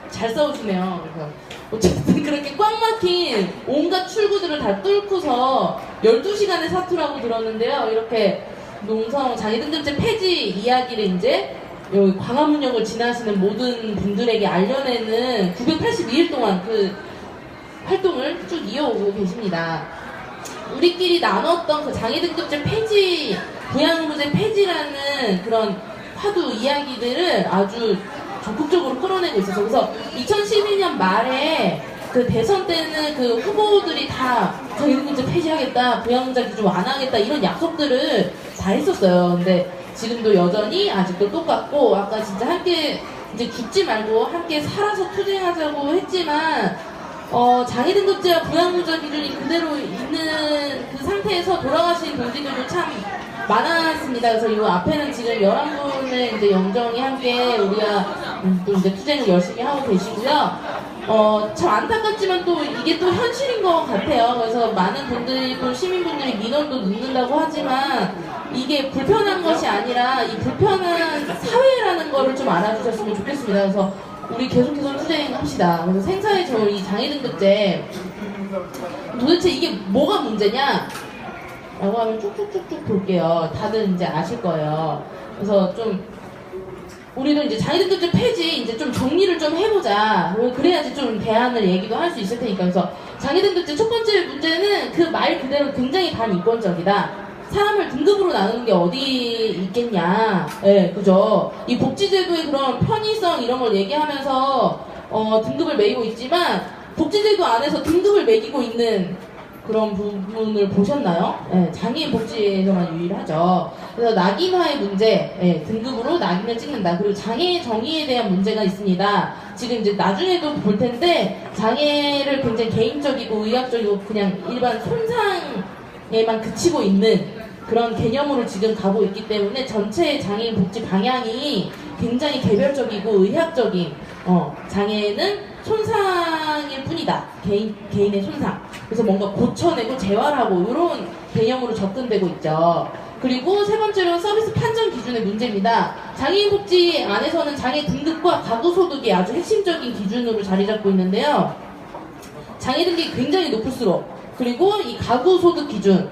[SPEAKER 3] 잘 싸우시네요. 그래서 어쨌든 그렇게 꽉 막힌 온갖 출구들을 다 뚫고서 12시간의 사투라고 들었는데요. 이렇게 농성 장애등급제 폐지 이야기를 이제 여기 광화문역을 지나시는 모든 분들에게 알려내는 982일 동안 그 활동을 쭉 이어오고 계십니다. 우리끼리 나눴던 그 장애등급제 폐지, 부양의무제 폐지라는 그런 화두 이야기들을 아주 적극적으로 끌어내고 있어서 그래서 2012년 말에 그 대선 때는 그 후보들이 다 장애등급제 폐지하겠다, 부양의무제 기준 완화하겠다 이런 약속들을 다 했었어요. 근데 지금도 여전히 아직도 똑같고 아까 진짜 함께 이제 죽지 말고 함께 살아서 투쟁하자고 했지만 장애등급제와 부양의무제 기준이 그대로 있는 그 상태에서 돌아가신 동지들도 참 많았습니다. 그래서 이 앞에는 지금 11분의 이제 영정이 함께 우리가 또 이제 투쟁을 열심히 하고 계시고요. 참 안타깝지만 또 이게 또 현실인 것 같아요. 그래서 많은 분들이 또 시민분들이 민원도 넣는다고 하지만 이게 불편한 것이 아니라 이 불편한 사회라는 거를 좀 알아주셨으면 좋겠습니다. 그래서 우리 계속해서 투쟁합시다. 그래서 생사의 저 이 장애등급제 도대체 이게 뭐가 문제냐? 라고 하면 쭉쭉쭉쭉 볼게요. 다들 이제 아실 거예요. 그래서 좀 우리도 이제 장애등급제 폐지 이제 좀 정리를 좀 해보자. 그래야지 좀 대안을 얘기도 할 수 있을 테니까. 그래서 장애등급제 첫 번째 문제는 그 말 그대로 굉장히 반인권적이다. 사람을 등급으로 나누는 게 어디 있겠냐. 예, 그죠. 이 복지제도의 그런 편의성 이런 걸 얘기하면서 등급을 매기고 있지만 복지제도 안에서 등급을 매기고 있는 그런 부분을 보셨나요? 예, 장애인 복지에서만 유일하죠. 그래서 낙인화의 문제, 예, 등급으로 낙인을 찍는다. 그리고 장애 정의에 대한 문제가 있습니다. 지금 이제 나중에도 볼 텐데 장애를 굉장히 개인적이고 의학적이고 그냥 일반 손상에만 그치고 있는 그런 개념으로 지금 가고 있기 때문에 전체 장애인 복지 방향이 굉장히 개별적이고 의학적인 장애는 손상일 뿐이다. 개인의 손상. 그래서 뭔가 고쳐내고 재활하고 이런 개념으로 접근되고 있죠. 그리고 세 번째로는 서비스 판정 기준의 문제입니다. 장애인 복지 안에서는 장애 등급과 가구 소득이 아주 핵심적인 기준으로 자리 잡고 있는데요. 장애 등급이 굉장히 높을수록 그리고 이 가구 소득 기준이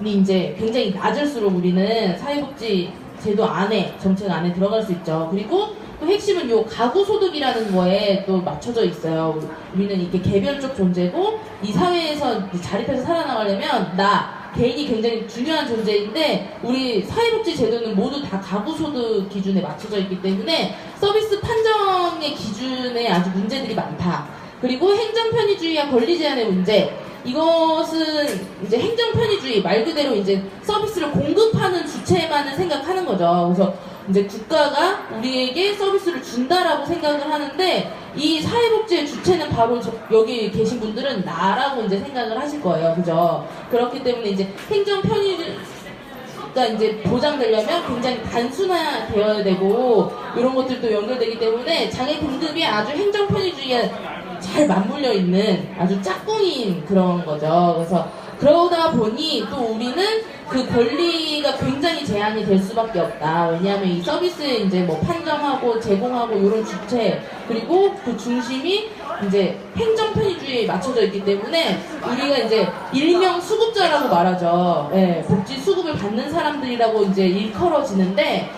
[SPEAKER 3] 이제 굉장히 낮을수록 우리는 사회복지 제도 안에 정책 안에 들어갈 수 있죠. 그리고 또 핵심은 요 가구 소득이라는 거에 또 맞춰져 있어요. 우리는 이게 개별적 존재고 이 사회에서 자립해서 살아나가려면 나 개인이 굉장히 중요한 존재인데 우리 사회복지 제도는 모두 다 가구 소득 기준에 맞춰져 있기 때문에 서비스 판정의 기준에 아주 문제들이 많다. 그리고 행정 편의주의와 권리 제한의 문제. 이것은 이제 행정 편의주의 말 그대로 이제 서비스를 공급하는 주체만을 생각하는 거죠. 그래서 이제 국가가 우리에게 서비스를 준다라고 생각을 하는데 이 사회복지의 주체는 바로 여기 계신 분들은 나라고 이제 생각을 하실 거예요. 그죠? 그렇기 때문에 이제 행정 편의가 이제 보장되려면 굉장히 단순화되어야 되고 이런 것들도 연결되기 때문에 장애 등급이 아주 행정 편의주의에 잘 맞물려 있는 아주 짝꿍인 그런 거죠. 그래서 그러다 보니 또 우리는 그 권리가 굉장히 제한이 될 수밖에 없다. 왜냐하면 이 서비스에 이제 뭐 판정하고 제공하고 이런 주체 그리고 그 중심이 이제 행정 편의주의에 맞춰져 있기 때문에 우리가 이제 일명 수급자라고 말하죠. 예, 복지 수급을 받는 사람들이라고 이제 일컬어지는데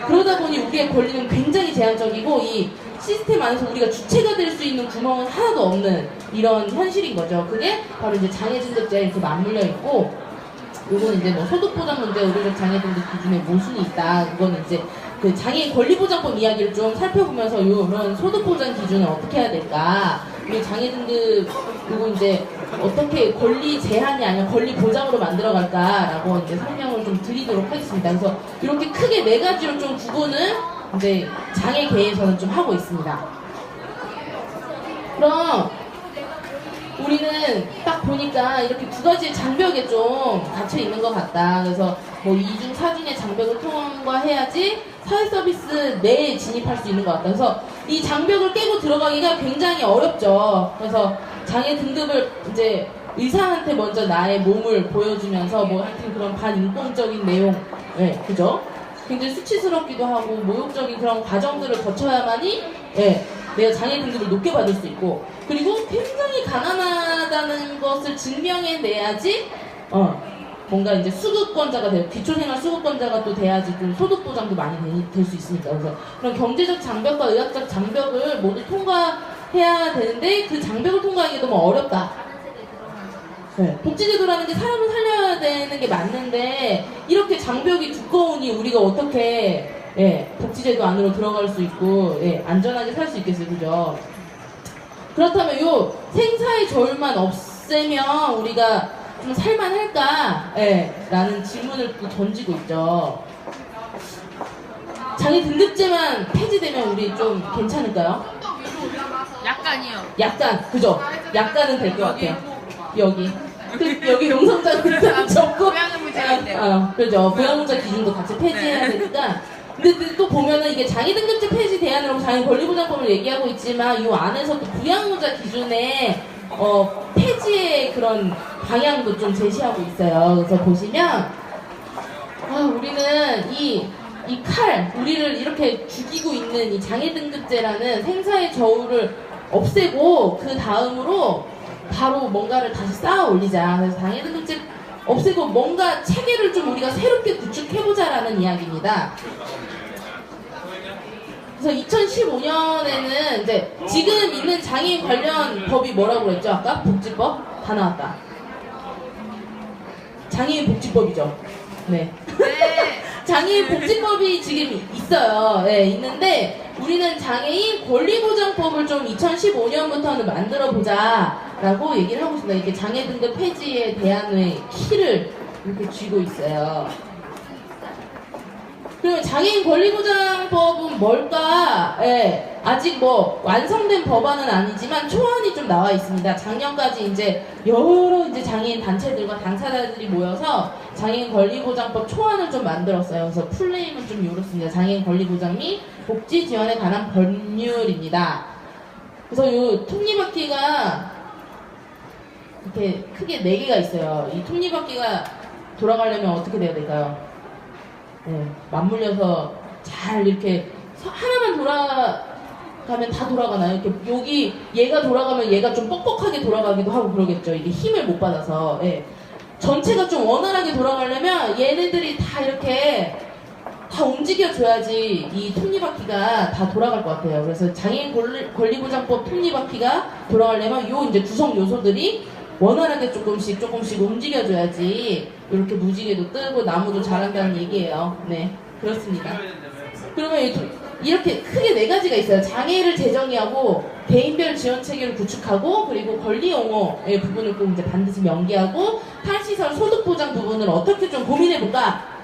[SPEAKER 3] 그러다 보니 우리의 권리는 굉장히 제한적이고 이 시스템 안에서 우리가 주체가 될 수 있는 구멍은 하나도 없는 이런 현실인 거죠. 그게 바로 이제 장애 등급제에 이렇게 맞물려 있고, 요거는 이제 뭐 소득보장 문제, 의료적 장애 등급 기준에 모순이 있다. 그거는 이제 그 장애인 권리보장법 이야기를 좀 살펴보면서 요런 소득보장 기준을 어떻게 해야 될까? 이 장애 등급 요거 이제 어떻게 권리 제한이 아니라 권리 보장으로 만들어갈까라고 이제 설명을 좀 드리도록 하겠습니다. 그래서 이렇게 크게 네 가지로 좀 구분을 이제 장애계에서는 좀 하고 있습니다. 그럼 우리는 딱 보니까 이렇게 두 가지의 장벽에 좀 갇혀 있는 것 같다. 그래서 뭐 2중, 4중의 장벽을 통과해야지 사회 서비스 내에 진입할 수 있는 것 같다. 그래서 이 장벽을 깨고 들어가기가 굉장히 어렵죠. 그래서 장애 등급을 이제 의사한테 먼저 나의 몸을 보여주면서 뭐 하여튼 그런 반인권적인 내용, 네, 그죠? 굉장히 수치스럽기도 하고 모욕적인 그런 과정들을 거쳐야만이 내가 장애 등급을 높게 받을 수 있고, 그리고 굉장히 가난하다는 것을 증명해내야지 뭔가 이제 수급권자가 돼요. 기초생활 수급권자가 또 돼야지 좀 소득 보장도 많이 될 수 있으니까. 그래서 그런 경제적 장벽과 의학적 장벽을 모두 통과해야 되는데 그 장벽을 통과하기 너무 어렵다. 네. 복지제도라는 게 사람을 살려야 되는 게 맞는데 이렇게 장벽이 두꺼우니 우리가 어떻게 복지제도 안으로 들어갈 수 있고 안전하게 살 수 있겠어요, 그죠? 그렇다면 요 생사의 저울만 없애면 우리가 좀 살만할까? 라는 질문을 또 던지고 있죠. 장애 등급제만 폐지되면 우리 좀 괜찮을까요?
[SPEAKER 6] 약간이요.
[SPEAKER 3] 약간, 그죠? 약간은 될 것 같아요. 여기 농성장도 적고
[SPEAKER 6] 고양이 문제인데요.
[SPEAKER 3] 그렇죠. 부양문자 기준도 같이 폐지해야 되니까. 근데 또 보면은 이게 장애 등급제 폐지 대안으로 장애 권리보장법을 얘기하고 있지만 이 안에서 또 부양문자 기준에 폐지의 그런 방향도 좀 제시하고 있어요. 그래서 보시면 우리는 이 우리를 이렇게 죽이고 있는 이 장애 등급제라는 생사의 저울을 없애고 그 다음으로 바로 뭔가를 다시 쌓아 올리자. 그래서 장애 등급제 없애고 뭔가 체계를 좀 우리가 새롭게 구축해보자라는 이야기입니다. 그래서 2015년에는 이제 지금 있는 장애인 관련 법이 뭐라고 그랬죠? 아까? 복지법? 다 나왔다. 장애인 복지법이죠. 네. 장애인 복지법이 지금 있어요. 네, 있는데 우리는 장애인 권리보장법을 좀 2015년부터는 만들어보자라고 얘기를 하고 있습니다. 이게 장애 등급 폐지에 대한의 키를 이렇게 쥐고 있어요. 그러면 장애인 권리보장법은 뭘까? 아직 뭐 완성된 법안은 아니지만 초안이 좀 나와 있습니다. 작년까지 이제 여러 이제 장애인 단체들과 당사자들이 모여서 장애인 권리보장법 초안을 좀 만들었어요. 그래서 풀네임은 좀 이렇습니다. 장애인 권리보장 및 복지 지원에 관한 법률입니다. 그래서 이 톱니바퀴가 이렇게 크게 4개가 있어요. 이 톱니바퀴가 돌아가려면 어떻게 돼야 될까요? 맞물려서 잘 이렇게 하나만 돌아가면 다 돌아가나요? 이렇게 여기 얘가 돌아가면 얘가 좀 뻑뻑하게 돌아가기도 하고 그러겠죠. 이게 힘을 못 받아서. 전체가 좀 원활하게 돌아가려면 얘네들이 다 이렇게 다 움직여줘야지 이 톱니바퀴가 다 돌아갈 것 같아요. 그래서 장애인 권리보장법 톱니바퀴가 돌아가려면 요 이제 구성 요소들이 원활하게 조금씩 움직여줘야지 이렇게 무지개도 뜨고 나무도 자란다는 얘기예요. 네, 그렇습니다. 그러면 이렇게 크게 4가지가 있어요. 장애를 재정의하고 개인별 지원 체계를 구축하고 그리고 권리 용어의 부분을 꼭 이제 반드시 명기하고 탈시설 소득 보장 부분을 어떻게 좀 고민해볼까?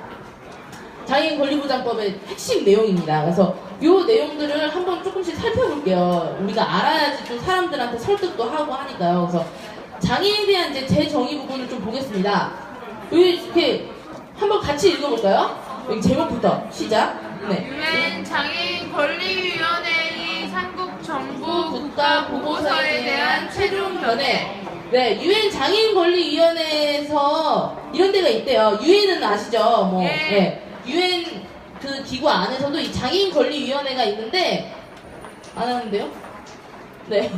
[SPEAKER 3] 장애인 권리보장법의 핵심 내용입니다. 그래서 이 내용들을 한번 조금씩 살펴볼게요. 우리가 알아야지 좀 사람들한테 설득도 하고 하니까요. 그래서 장애에 대한 이제 재정의 부분을 좀 보겠습니다. 이렇게 한번 같이 읽어볼까요? 여기 제목부터 시작. 네.
[SPEAKER 6] 유엔 장애인 권리위원회의 한국 정부 국가 보고서에 대한 최종 견해.
[SPEAKER 3] 네, 유엔 장애인 권리위원회에서 이런 데가 있대요. 유엔은 아시죠? 뭐, 유엔 그 기구 안에서도 이 장애인 권리위원회가 있는데 안 하는데요? 네.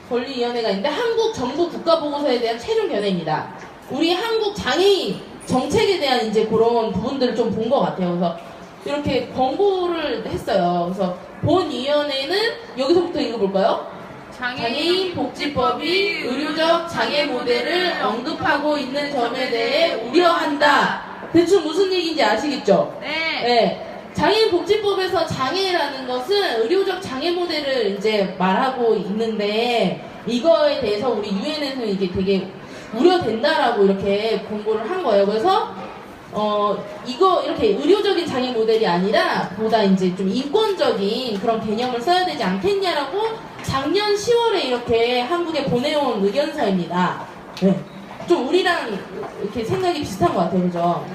[SPEAKER 3] 권리위원회가 있는데 한국 정부 국가보고서에 대한 최종 견해입니다. 우리 한국 장애인 정책에 대한 이제 그런 부분들을 좀 본 것 같아요. 그래서 이렇게 권고를 했어요. 그래서 본 위원회는 여기서부터 읽어볼까요? 장애인 복지법이 의료적 장애 모델을 언급하고 있는 점에 대해 우려한다. 대충 무슨 얘기인지 아시겠죠? 네. 장애인 복지법에서 장애라는 것은 의료적 장애 모델을 이제 말하고 있는데 이거에 대해서 우리 유엔에서는 이게 되게 우려된다라고 이렇게 공고를 한 거예요. 그래서 이거 이렇게 의료적인 장애 모델이 아니라 보다 이제 좀 인권적인 그런 개념을 써야 되지 않겠냐라고 작년 10월에 이렇게 한국에 보내온 의견서입니다. 네. 좀 우리랑 이렇게 생각이 비슷한 것 같아요. 그죠?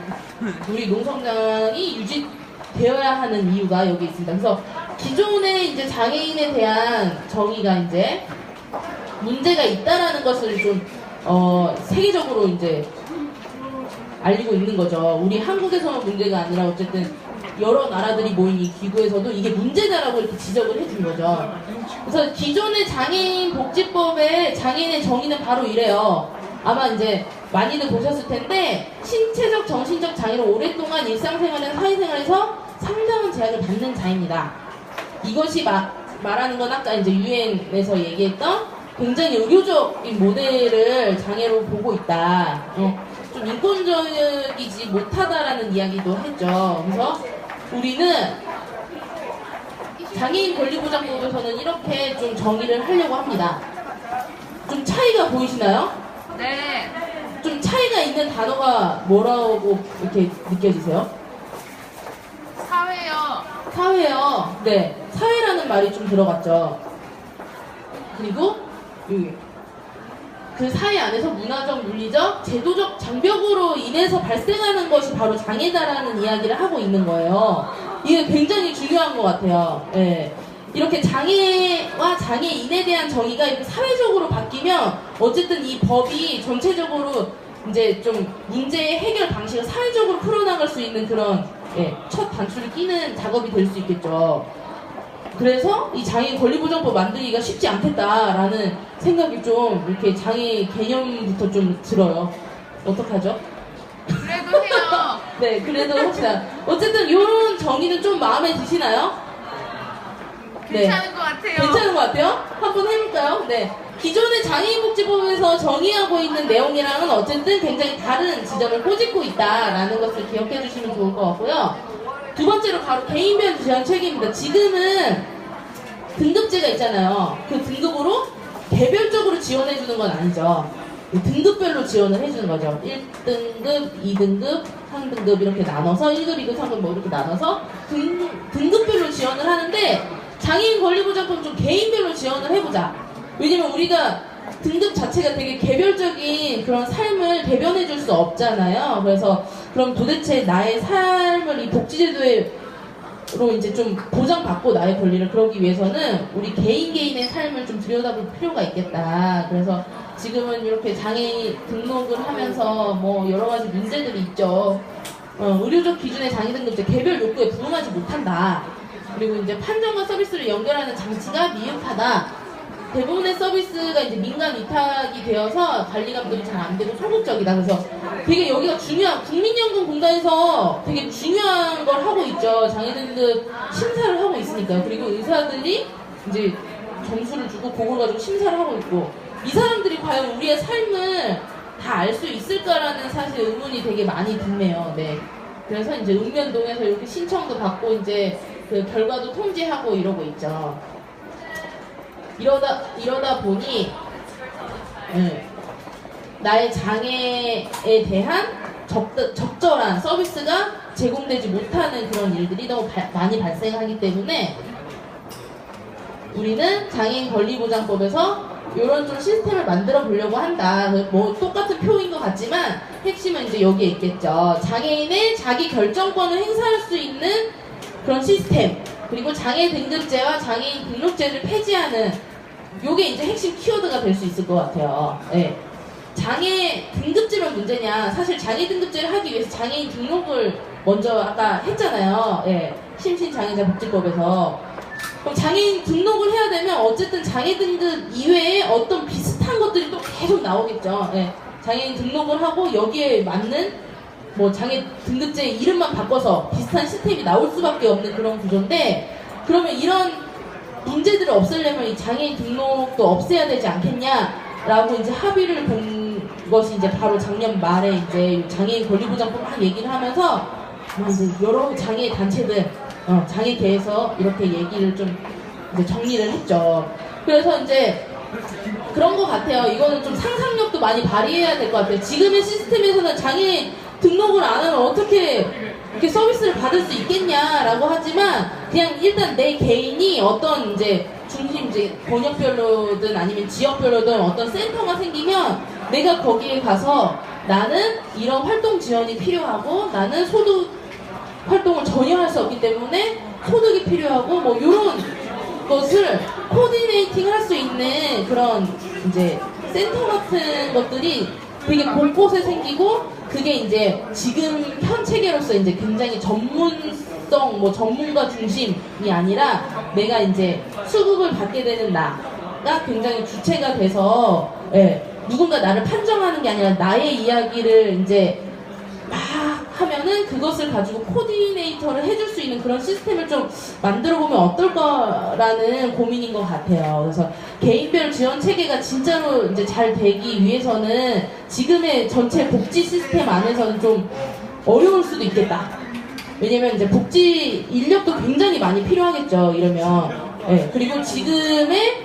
[SPEAKER 3] 우리 농성장이 유지되어야 하는 이유가 여기 있습니다. 그래서 기존의 이제 장애인에 대한 정의가 이제 문제가 있다라는 것을 좀, 세계적으로 이제 알리고 있는 거죠. 우리 한국에서만 문제가 아니라 어쨌든 여러 나라들이 모인 이 기구에서도 이게 문제다라고 이렇게 지적을 해준 거죠. 그래서 기존의 장애인 복지법의 장애인의 정의는 바로 이래요. 아마 이제 많이들 보셨을 텐데 신체적, 정신적 장애로 오랫동안 일상생활이나 사회생활에서 상당한 제약을 받는 자입니다. 이것이 말하는 건 아까 이제 유엔에서 얘기했던 굉장히 의료적인 모델을 장애로 보고 있다. 좀 인권적이지 못하다라는 이야기도 했죠. 그래서 우리는 장애인 권리보장법에서는 이렇게 좀 정의를 하려고 합니다. 좀 차이가 보이시나요?
[SPEAKER 6] 네.
[SPEAKER 3] 좀 차이가 있는 단어가 뭐라고 이렇게 느껴지세요?
[SPEAKER 6] 사회요.
[SPEAKER 3] 사회요. 네. 사회라는 말이 좀 들어갔죠. 그리고 여기. 그 사회 안에서 문화적, 물리적, 제도적 장벽으로 인해서 발생하는 것이 바로 장애다라는 이야기를 하고 있는 거예요. 이게 굉장히 중요한 것 같아요. 예. 이렇게 장애와 장애인에 대한 정의가 이렇게 사회적으로 바뀌면 어쨌든 이 법이 전체적으로 이제 좀 문제의 해결 방식을 사회적으로 풀어나갈 수 있는 그런 첫 단추를 끼는 작업이 될 수 있겠죠. 그래서 이 장애인 권리보장법 만들기가 쉽지 않겠다라는 생각이 좀 이렇게 장애 개념부터 좀 들어요. 어떡하죠?
[SPEAKER 6] 그래도 해요.
[SPEAKER 3] 네, 그래도 합시다. 어쨌든 이런 정의는 좀 마음에 드시나요? 네.
[SPEAKER 6] 괜찮은 것 같아요.
[SPEAKER 3] 괜찮은 것 같아요? 한번 해볼까요? 네. 기존의 장애인복지법에서 정의하고 있는 내용이랑은 어쨌든 굉장히 다른 지점을 꼬집고 있다라는 것을 기억해 주시면 좋을 것 같고요. 두 번째로 바로 개인별 제한 체계입니다. 지금은 등급제가 있잖아요. 그 등급으로 개별적으로 지원해 주는 건 아니죠. 등급별로 지원을 해주는 거죠. 1등급, 2등급, 3등급 이렇게 나눠서 1급, 2급, 3급 뭐 이렇게 나눠서 등급별로 지원을 하는데 장애인 권리보장법 좀 개인별로 지원을 해보자. 왜냐면 우리가 등급 자체가 되게 개별적인 그런 삶을 대변해 줄 수 없잖아요. 그래서 그럼 도대체 나의 삶을 이 복지제도로 이제 좀 보장받고 나의 권리를 그러기 위해서는 우리 개인의 삶을 좀 들여다볼 필요가 있겠다. 그래서 지금은 이렇게 장애인 등록을 하면서 뭐 여러 가지 문제들이 있죠. 의료적 기준의 장애 등급제 개별 욕구에 부응하지 못한다. 그리고 이제 판정과 서비스를 연결하는 장치가 미흡하다. 대부분의 서비스가 이제 민간 위탁이 되어서 관리 감독이 잘 안 되고 소극적이다. 그래서 되게 여기가 중요한, 국민연금공단에서 되게 중요한 걸 하고 있죠. 장애 등급 심사를 하고 있으니까요. 그리고 의사들이 이제 점수를 주고 그걸 가지고 심사를 하고 있고, 이 사람들이 과연 우리의 삶을 다 알 수 있을까라는 사실 의문이 되게 많이 드네요. 네. 그래서 이제 읍면동에서 이렇게 신청도 받고 이제 그 결과도 통지하고 이러고 있죠. 이러다 보니 나의 장애에 대한 적절한 서비스가 제공되지 못하는 그런 일들이 너무 많이 발생하기 때문에 우리는 장애인 권리보장법에서 이런 좀 시스템을 만들어 보려고 한다. 뭐 똑같은 표인 것 같지만 핵심은 이제 여기에 있겠죠. 장애인의 자기 결정권을 행사할 수 있는 그런 시스템, 그리고 장애 등급제와 장애인 등록제를 폐지하는 요게 이제 핵심 키워드가 될 수 있을 것 같아요. 네. 장애 등급제면 문제냐? 사실 장애 등급제를 하기 위해서 장애인 등록을 먼저 아까 했잖아요. 네. 심신장애자 복지법에서. 그럼 장애인 등록을 해야 되면 어쨌든 장애 등급 이외에 어떤 비슷한 것들이 또 계속 나오겠죠. 네. 장애인 등록을 하고 여기에 맞는 뭐 장애 등급제 이름만 바꿔서 비슷한 시스템이 나올 수밖에 없는 그런 구조인데, 그러면 이런 문제들을 없애려면 이 장애인 등록도 없애야 되지 않겠냐라고 이제 합의를 본 것이 이제 바로 작년 말에 이제 장애인 권리보장법 막 얘기를 하면서 이제 여러 장애 단체들, 장애계에서 이렇게 얘기를 좀 이제 정리를 했죠. 그래서 이제 그런 것 같아요. 이거는 좀 상상력도 많이 발휘해야 될 것 같아요. 지금의 시스템에서는 장애 등록을 안 하면 어떻게 이렇게 서비스를 받을 수 있겠냐라고 하지만 그냥 일단 내 개인이 어떤 이제 중심 이제 번역별로든 아니면 지역별로든 어떤 센터가 생기면 내가 거기에 가서 나는 이런 활동 지원이 필요하고 나는 소득 활동을 전혀 할 수 없기 때문에 소득이 필요하고 뭐 이런 것을 코디네이팅 할 수 있는 그런 이제 센터 같은 것들이 되게 곳곳에 생기고 그게 이제 지금 현 체계로서 이제 굉장히 전문성 뭐 전문가 중심이 아니라 내가 이제 수급을 받게 되는 나가 굉장히 주체가 돼서 예, 누군가 나를 판정하는 게 아니라 나의 이야기를 이제 막 하면은 그것을 가지고 코디네이터를 해줄 수 있는 그런 시스템을 좀 만들어보면 어떨까라는 고민인 것 같아요. 그래서 개인별 지원 체계가 진짜로 이제 잘 되기 위해서는 지금의 전체 복지 시스템 안에서는 좀 어려울 수도 있겠다. 왜냐면 이제 복지 인력도 굉장히 많이 필요하겠죠. 이러면. 네, 그리고 지금의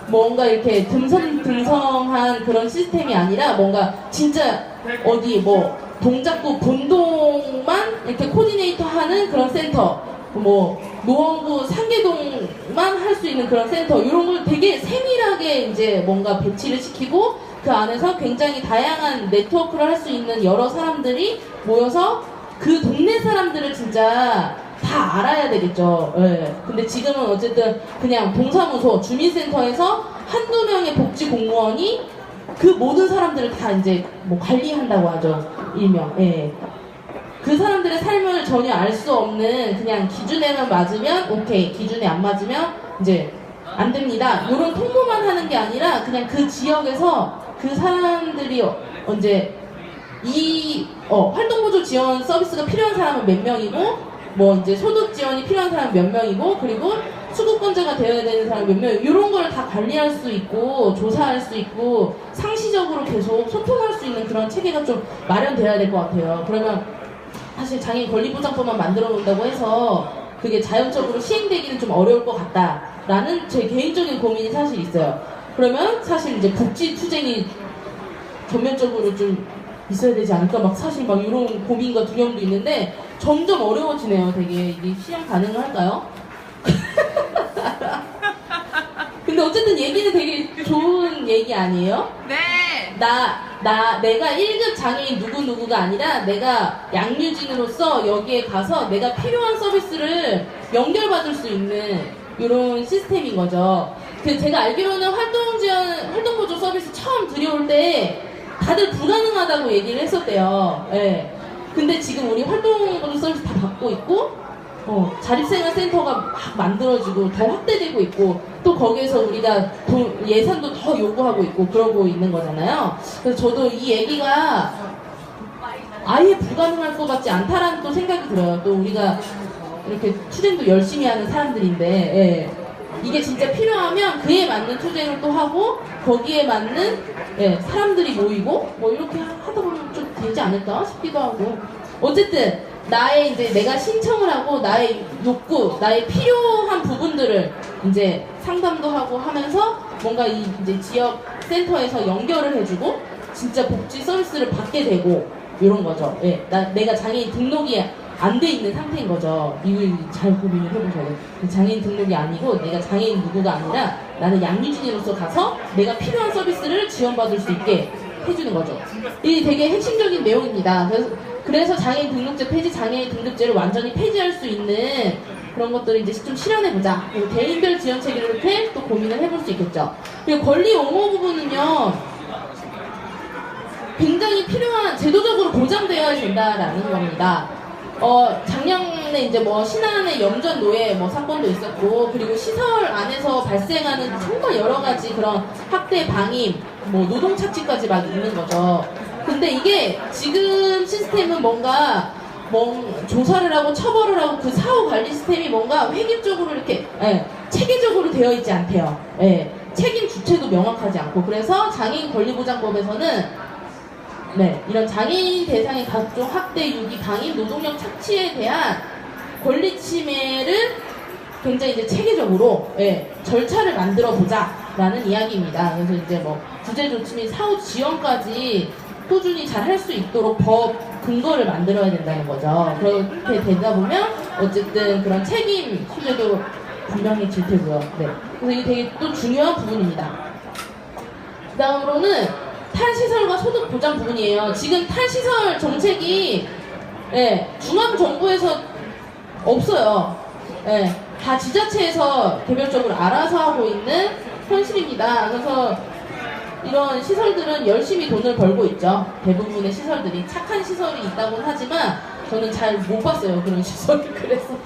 [SPEAKER 3] 뭔가 이렇게 듬성듬성한 그런 시스템이 아니라 뭔가 진짜 어디 뭐 동작구 본동만 이렇게 코디네이터 하는 그런 센터, 뭐 노원구 상계동만 할 수 있는 그런 센터 이런 걸 되게 세밀하게 이제 뭔가 배치를 시키고 그 안에서 굉장히 다양한 네트워크를 할 수 있는 여러 사람들이 모여서 그 동네 사람들을 진짜 다 알아야 되겠죠. 예. 근데 지금은 어쨌든 그냥 동사무소, 주민센터에서 한두 명의 복지 공무원이 그 모든 사람들을 다 이제 뭐 관리한다고 하죠. 일명. 예. 그 사람들의 삶을 전혀 알 수 없는 그냥 기준에만 맞으면 오케이, 기준에 안 맞으면 이제 안 됩니다. 이런 통보만 하는 게 아니라 그냥 그 지역에서 그 사람들이 언제 이 활동보조 지원 서비스가 필요한 사람은 몇 명이고 뭐 이제 소득 지원이 필요한 사람은 몇 명이고 그리고 수급권자가 되어야 되는 사람 몇 명 이런 걸 다 관리할 수 있고 조사할 수 있고 상시적으로 계속 소통할 수 있는 그런 체계가 좀 마련돼야 될 것 같아요. 그러면 사실 장애인 권리보장법만 만들어 놓는다고 해서 그게 자연적으로 시행되기는 좀 어려울 것 같다라는 제 개인적인 고민이 사실 있어요. 그러면 사실 이제 복지 투쟁이 전면적으로 좀 있어야 되지 않을까 막 사실 막 이런 고민과 두려움도 있는데 점점 어려워지네요. 되게 이게 실현 가능할까요? 근데 어쨌든 얘기는 되게 좋은 얘기 아니에요?
[SPEAKER 6] 네.
[SPEAKER 3] 내가 1급 장애인 누구누구가 아니라 내가 양류진으로서 여기에 가서 내가 필요한 서비스를 연결받을 수 있는 이런 시스템인 거죠. 제가 알기로는 활동보조 서비스 처음 들여올 때 다들 불가능하다고 얘기를 했었대요. 예. 근데 지금 우리 활동보조 서비스 다 받고 있고 자립생활센터가 막 만들어지고 더 확대되고 있고 또 거기에서 우리가 예산도 더 요구하고 있고 그러고 있는 거잖아요. 그래서 저도 이 얘기가 아예 불가능할 것 같지 않다라는 또 생각이 들어요. 또 우리가 이렇게 투쟁도 열심히 하는 사람들인데 예. 이게 진짜 필요하면 그에 맞는 투쟁을 또 하고 거기에 맞는 사람들이 모이고 뭐 이렇게 하다 보면 좀 되지 않을까 싶기도 하고 어쨌든 나의 이제 내가 신청을 하고 나의 욕구, 나의 필요한 부분들을 이제 상담도 하고 하면서 뭔가 이 이제 지역 센터에서 연결을 해주고 진짜 복지 서비스를 받게 되고 이런 거죠. 예, 내가 장애인 등록이 안 돼 있는 상태인 거죠. 이걸 잘 고민을 해보셔야 돼요. 장애인 등록이 아니고 내가 장애인 누구가 아니라 나는 양류진으로서 가서 내가 필요한 서비스를 지원받을 수 있게 해주는 거죠. 이게 되게 핵심적인 내용입니다. 그래서 장애인 등록제 폐지, 장애인 등급제를 완전히 폐지할 수 있는 그런 것들을 이제 좀 실현해보자. 그리고 개인별 지원 체계를 이렇게 또 고민을 해볼 수 있겠죠. 그리고 권리 옹호 부분은요, 굉장히 필요한, 제도적으로 보장되어야 된다라는 겁니다. 작년에 이제 뭐 신안의 염전 노예 뭐 사건도 있었고, 그리고 시설 안에서 발생하는 정말 여러 가지 그런 학대, 방임, 뭐 노동 착취까지 막 있는 거죠. 근데 이게 지금 시스템은 뭔가 조사를 하고 처벌을 하고 그 사후 관리 시스템이 뭔가 획일적으로 이렇게 체계적으로 되어 있지 않대요. 책임 주체도 명확하지 않고 그래서 장애인 권리보장법에서는 이런 장애인 대상의 각종 학대, 유기, 방임, 노동력 착취에 대한 권리 침해를 굉장히 이제 체계적으로 절차를 만들어 보자라는 이야기입니다. 그래서 이제 뭐 구제 조치 및 사후 지원까지 꾸준히 잘 할 수 있도록 법 근거를 만들어야 된다는 거죠. 그렇게 되다 보면 어쨌든 그런 책임 소재도 분명해질 테고요. 네. 그래서 이게 되게 또 중요한 부분입니다. 그 다음으로는 탈시설과 소득 보장 부분이에요. 지금 탈시설 정책이 중앙정부에서 없어요. 다 지자체에서 개별적으로 알아서 하고 있는 현실입니다. 그래서 이런 시설들은 열심히 돈을 벌고 있죠. 대부분의 시설들이 착한 시설이 있다고는 하지만 저는 잘 못 봤어요, 그런 시설을. 그래서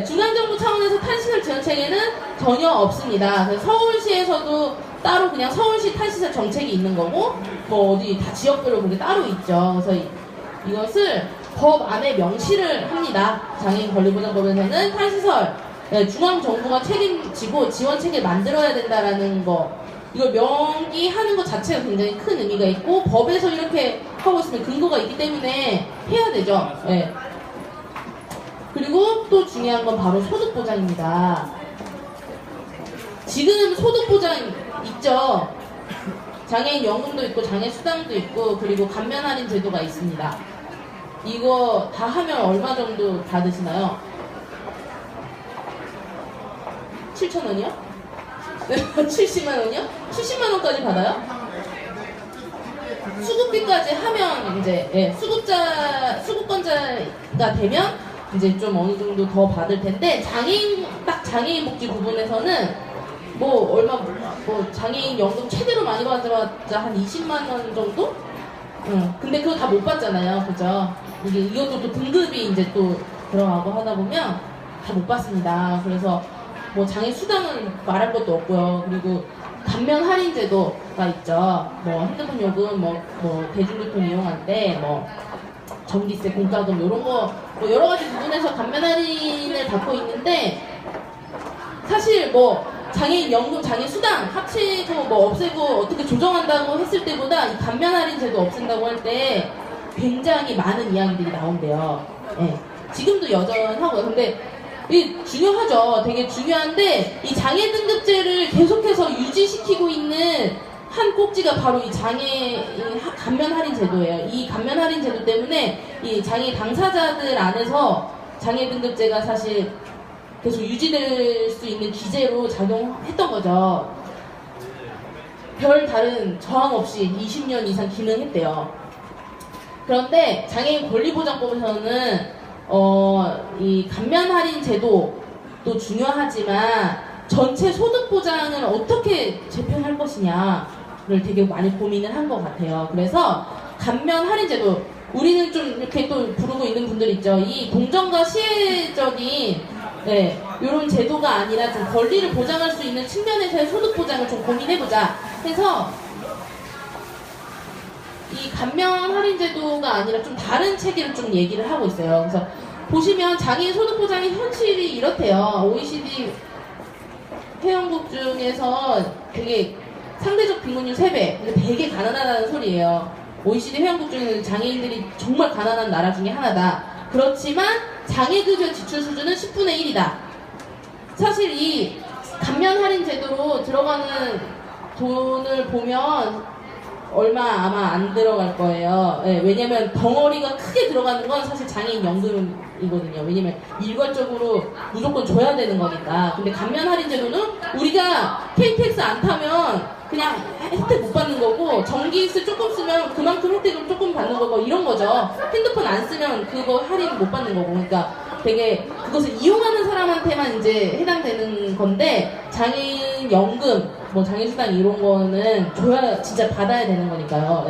[SPEAKER 3] 중앙정부 차원에서 탈시설 지원책에는 전혀 없습니다. 그래서 서울시에서도 따로 그냥 서울시 탈시설 정책이 있는 거고 뭐 어디 다 지역별로 그게 따로 있죠. 그래서 이것을 법 안에 명시를 합니다. 장애인 권리보장법에서는 탈시설 중앙정부가 책임지고 지원책을 만들어야 된다라는 거, 이걸 명기하는 것 자체가 굉장히 큰 의미가 있고 법에서 이렇게 하고 있으면 근거가 있기 때문에 해야 되죠. 그리고 또 중요한 건 바로 소득보장입니다. 지금 소득보장 있죠. 장애인 연금도 있고 장애 수당도 있고 그리고 감면 할인 제도가 있습니다. 이거 다 하면 얼마 정도 받으시나요? 7,000원이요? 70만원이요? 70만원까지 받아요? 수급비까지 하면 이제 수급권자가 되면 이제 좀 어느 정도 더 받을 텐데 장애인 복지 부분에서는 뭐 얼마 뭐 장애인 연금 최대로 많이 받아봤자 한 20만원 정도? 근데 그거 다 못 받잖아요, 그죠? 이것도 또 등급이 이제 또 들어가고 하다 보면 다 못 받습니다. 그래서 뭐 장애 수당은 말할 것도 없고요. 그리고 감면 할인 제도가 있죠. 뭐 핸드폰 요금, 뭐 대중교통 이용할 때 뭐 전기세, 공과금 이런 거 뭐 여러 가지 부분에서 감면 할인을 받고 있는데 사실 뭐 장애인 연금, 장애 수당 합치고 뭐 없애고 어떻게 조정한다고 했을 때보다 이 감면 할인 제도 없앤다고 할 때 굉장히 많은 이야기들이 나온대요. 지금도 여전하고요. 근데 이 중요하죠. 되게 중요한데 이 장애 등급제를 계속해서 유지시키고 있는 한 꼭지가 바로 이 장애인 감면 할인 제도예요. 이 감면 할인 제도 때문에 이 장애 당사자들 안에서 장애 등급제가 사실 계속 유지될 수 있는 기제로 작용했던 거죠. 별 다른 저항 없이 20년 이상 기능했대요. 그런데 장애인 권리보장법에서는 이 감면 할인 제도도 중요하지만 전체 소득 보장을 어떻게 재편할 것이냐를 되게 많이 고민을 한 것 같아요. 그래서 감면 할인 제도, 우리는 좀 이렇게 또 부르고 있는 분들 있죠. 이 공정과 시혜적인 이런 제도가 아니라 좀 권리를 보장할 수 있는 측면에서의 소득 보장을 좀 고민해보자 해서 이 감면 할인 제도가 아니라 좀 다른 체계를 좀 얘기를 하고 있어요. 그래서 보시면 장애인 소득 보장의 현실이 이렇대요. OECD 회원국 중에서 되게 상대적 빈곤율 3배, 되게 가난하다는 소리예요. OECD 회원국 중에는 장애인들이 정말 가난한 나라 중에 하나다. 그렇지만 장애급여 지출 수준은 10분의 1이다. 사실 이 감면 할인 제도로 들어가는 돈을 보면 얼마 아마 안 들어갈 거예요. 왜냐면 덩어리가 크게 들어가는 건 사실 장애인 연금이거든요. 왜냐면 일괄적으로 무조건 줘야 되는 거니까. 근데 감면 할인 제도는 우리가 KTX 안 타면 그냥 혜택 못 받는 거고, 전기세 조금 쓰면 그만큼 혜택을 조금 받는 거고, 이런 거죠. 핸드폰 안 쓰면 그거 할인 못 받는 거고. 그러니까 되게 그것을 이용하는 사람한테만 이제 해당되는 건데, 장애인 연금, 뭐 장애수당 이런 거는 줘야 진짜 받아야 되는 거니까요.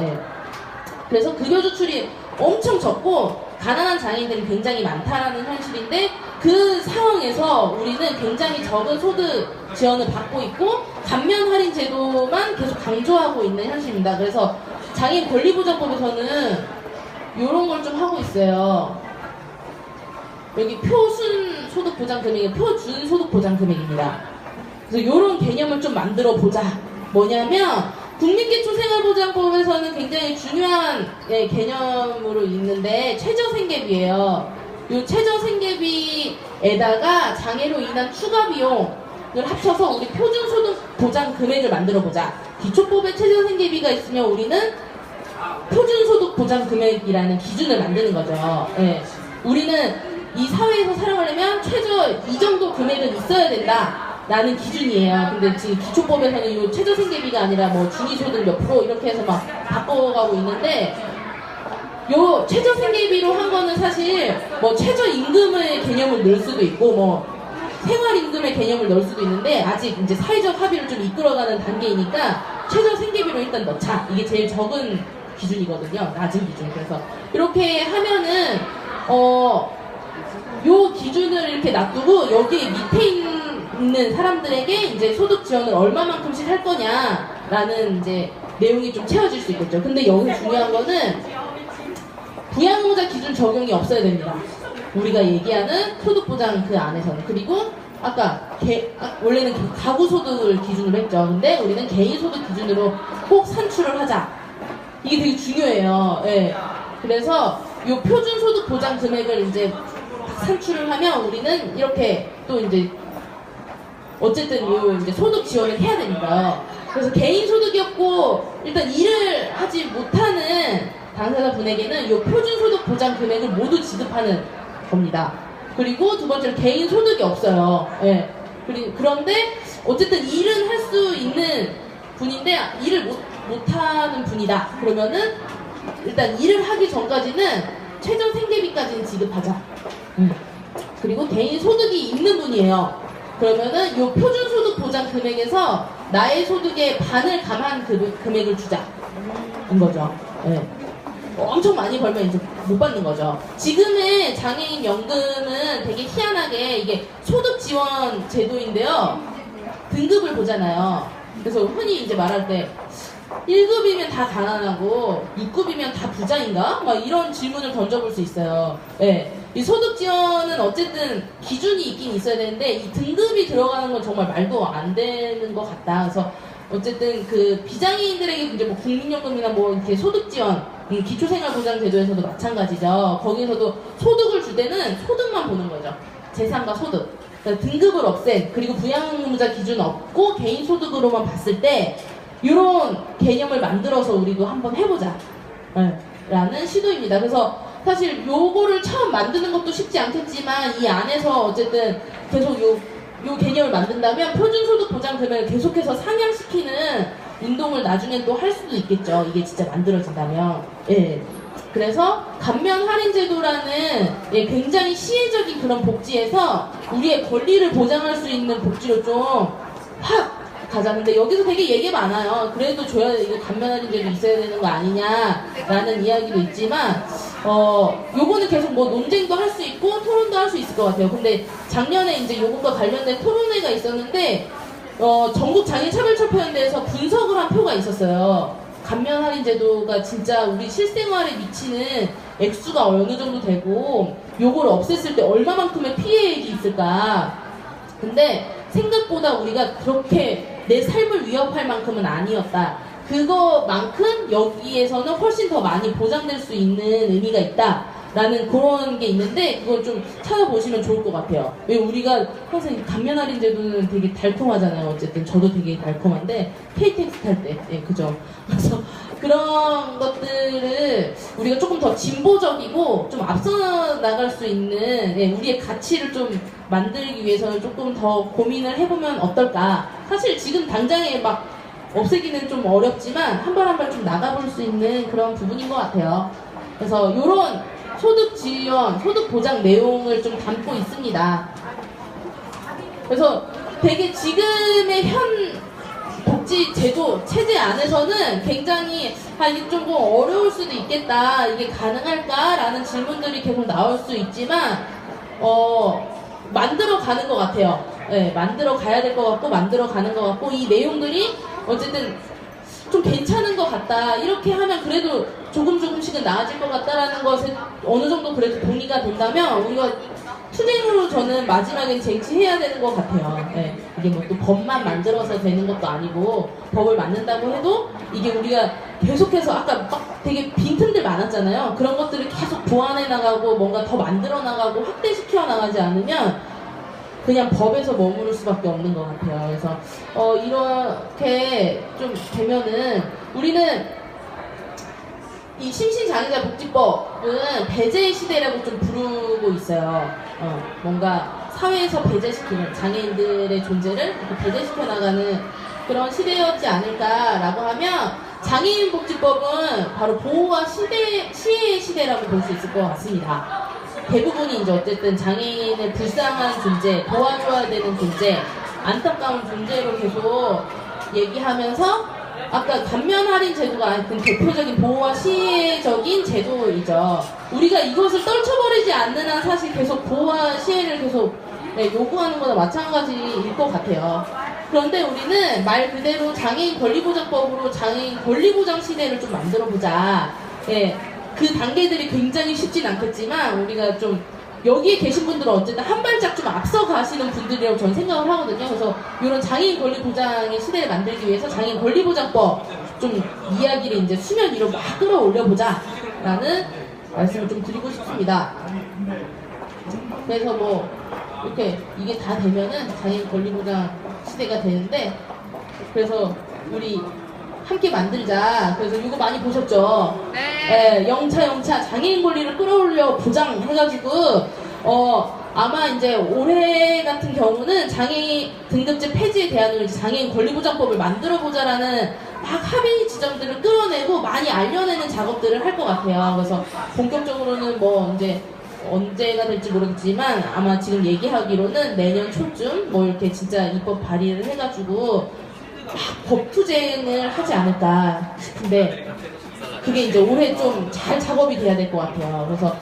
[SPEAKER 3] 그래서 급여 조출이 엄청 적고 가난한 장애인들이 굉장히 많다라는 현실인데, 그 상황에서 우리는 굉장히 적은 소득 지원을 받고 있고 감면 할인 제도만 계속 강조하고 있는 현실입니다. 그래서 장애인 권리보장법에서는 이런 걸 좀 하고 있어요. 여기 표순 소득 보장 금액이 표준 소득 보장 금액입니다. 그래서 이런 개념을 좀 만들어 보자. 뭐냐면 국민기초생활보장법에서는 굉장히 중요한 개념으로 있는데 최저생계비예요. 이 최저생계비에다가 장애로 인한 추가 비용을 합쳐서 우리 표준소득 보장 금액을 만들어 보자. 기초법에 최저생계비가 있으면 우리는 표준소득 보장 금액이라는 기준을 만드는 거죠. 예. 우리는 이 사회에서 살아가려면 최저 이 정도 금액은 있어야 된다라는 기준이에요. 근데 지금 기초법에서는 이 최저 생계비가 아니라 뭐 중위소득 몇 프로 이렇게 해서 막 바꿔가고 있는데, 요 최저 생계비로 한 거는 사실 뭐 최저 임금의 개념을 넣을 수도 있고 뭐 생활임금의 개념을 넣을 수도 있는데, 아직 이제 사회적 합의를 좀 이끌어가는 단계이니까 최저 생계비로 일단 넣자. 이게 제일 적은 기준이거든요. 낮은 기준. 그래서 이렇게 하면은 요 기준을 이렇게 놔두고 여기 밑에 있는 사람들에게 이제 소득 지원을 얼마만큼씩 할 거냐라는 이제 내용이 좀 채워질 수 있겠죠. 근데 여기서 중요한 거는 부양의무자 기준 적용이 없어야 됩니다. 우리가 얘기하는 소득보장 그 안에서는. 그리고 아까 원래는 가구소득을 기준으로 했죠. 근데 우리는 개인소득 기준으로 꼭 산출을 하자. 이게 되게 중요해요. 예. 그래서 요 표준소득 보장 금액을 이제 산출을 하면 우리는 이렇게 또 이제 어쨌든 요 이제 소득 지원을 해야 됩니다. 그래서 개인소득이었고 일단 일을 하지 못하는 당사자분에게는 이 표준소득 보장 금액을 모두 지급하는 겁니다. 그리고 두 번째로 개인 소득이 없어요. 예. 그런데 어쨌든 일은 할 수 있는 분인데 일을 못하는 분이다. 그러면은 일단 일을 하기 전까지는 최저 생계비까지는 지급하자. 그리고 개인 소득이 있는 분이에요. 그러면은 이 표준소득 보장 금액에서 나의 소득의 반을 감한 금액을 주자. 인 거죠. 예. 엄청 많이 벌면 이제 못 받는 거죠. 지금의 장애인 연금은 되게 희한하게 이게 소득 지원 제도인데요. 등급을 보잖아요. 그래서 흔히 이제 말할 때 1급이면 다 가난하고 6급이면 다 부자인가? 막 이런 질문을 던져볼 수 있어요. 네. 이 소득 지원은 어쨌든 기준이 있긴 있어야 되는데 이 등급이 들어가는 건 정말 말도 안 되는 것 같다. 그래서 어쨌든 그 비장애인들에게 이제 뭐 국민연금이나 뭐 이렇게 소득 지원, 기초생활보장제도에서도 마찬가지죠. 거기서도 소득을 줄 때는 소득만 보는 거죠. 재산과 소득. 그러니까 등급을 없앤, 그리고 부양의무자 기준 없고 개인 소득으로만 봤을 때 이런 개념을 만들어서 우리도 한번 해보자. 네, 라는 시도입니다. 그래서 사실 요거를 처음 만드는 것도 쉽지 않겠지만 이 안에서 어쨌든 계속 요 개념을 만든다면 표준소득 보장 금액을 계속해서 상향시키는 운동을 나중에 또 할 수도 있겠죠. 이게 진짜 만들어진다면. 예. 그래서 감면 할인 제도라는 굉장히 시혜적인 그런 복지에서 우리의 권리를 보장할 수 있는 복지로 좀 확 가자는데 여기서 되게 얘기 많아요. 그래도 줘야 이거 감면 할인 제도 있어야 되는 거 아니냐라는 이야기도 있지만 요거는 계속 뭐 논쟁도 할 수 있고 토론도 할 수 있을 것 같아요. 근데 작년에 이제 요것과 관련된 토론회가 있었는데 전국 장애차별철폐연대에서 분석을 한 표가 있었어요. 감면 할인 제도가 진짜 우리 실생활에 미치는 액수가 어느 정도 되고 요거를 없앴을 때 얼마만큼의 피해액이 있을까. 근데 생각보다 우리가 그렇게 내 삶을 위협할 만큼은 아니었다. 그거만큼 여기에서는 훨씬 더 많이 보장될 수 있는 의미가 있다. 라는 그런 게 있는데 그걸 좀 찾아보시면 좋을 것 같아요. 왜 우리가 항상 감면 할인 제도는 되게 달콤하잖아요. 어쨌든 저도 되게 달콤한데 KTX 탈 때, 예, 그죠? 그래서 그런 것들을 우리가 조금 더 진보적이고 좀 앞서 나갈 수 있는 우리의 가치를 좀 만들기 위해서는 조금 더 고민을 해보면 어떨까. 사실 지금 당장에 막 없애기는 좀 어렵지만 한 발 한 발 좀 나가볼 수 있는 그런 부분인 것 같아요. 그래서 이런 소득 지원, 소득 보장 내용을 좀 담고 있습니다. 그래서 되게 지금의 현 복지 제도, 체제 안에서는 굉장히 이게 조금 어려울 수도 있겠다, 이게 가능할까라는 질문들이 계속 나올 수 있지만 만들어 가는 것 같아요. 네, 만들어 가야 될 것 같고 만들어 가는 것 같고 이 내용들이 어쨌든 좀 괜찮은 것 같다. 이렇게 하면 그래도 조금씩은 나아질 것 같다라는 것에 어느 정도 그래도 동의가 된다면 우리가 투쟁으로 저는 마지막엔 쟁취해야 되는 것 같아요. 네. 이게 뭐 또 법만 만들어서 되는 것도 아니고 법을 만든다고 해도 이게 우리가 계속해서 아까 막 되게 빈틈들 많았잖아요. 그런 것들을 계속 보완해 나가고 뭔가 더 만들어 나가고 확대시켜 나가지 않으면 그냥 법에서 머무를 수밖에 없는 것 같아요. 그래서 이렇게 좀 되면은 우리는 이 심신장애자 복지법은 배제 시대라고 좀 부르고 있어요. 뭔가 사회에서 배제시키는 장애인들의 존재를 이렇게 배제시켜 나가는 그런 시대였지 않을까라고 하면 장애인 복지법은 바로 보호와 시혜의 시대라고 볼 수 있을 것 같습니다. 대부분이 이제 어쨌든 장애인의 불쌍한 존재, 도와줘야 되는 존재, 안타까운 존재로 계속 얘기하면서 아까 감면 할인 제도가 그 대표적인 보호와 시혜적인 제도이죠. 우리가 이것을 떨쳐버리지 않는 한 사실 계속 보호와 시혜를 계속 요구하는 거나 마찬가지일 것 같아요. 그런데 우리는 말 그대로 장애인 권리보장법으로 장애인 권리보장 시대를 좀 만들어보자. 그 단계들이 굉장히 쉽진 않겠지만 우리가 좀 여기에 계신 분들은 어쨌든 한 발짝 좀 앞서 가시는 분들이라고 저는 생각을 하거든요. 그래서 이런 장애인 권리 보장의 시대를 만들기 위해서 장애인 권리 보장법 좀 이야기를 이제 수면 위로 막 끌어올려 보자라는 말씀을 좀 드리고 싶습니다. 그래서 뭐 이렇게 이게 다 되면은 장애인 권리 보장 시대가 되는데 그래서 우리 함께 만들자. 그래서 이거 많이 보셨죠?
[SPEAKER 6] 네.
[SPEAKER 3] 영차 장애인 권리를 끌어올려 보장해가지고 아마 이제 올해 같은 경우는 장애인 등급제 폐지에 대한 이제 장애인 권리보장법을 만들어보자라는 막 합의 지점들을 끌어내고 많이 알려내는 작업들을 할 것 같아요. 그래서 본격적으로는 뭐 이제 언제가 될지 모르겠지만 아마 지금 얘기하기로는 내년 초쯤 뭐 이렇게 진짜 입법 발의를 해가지고 법 투쟁을 하지 않을까 싶은데 그게 이제 올해 좀 잘 작업이 돼야 될 것 같아요. 그래서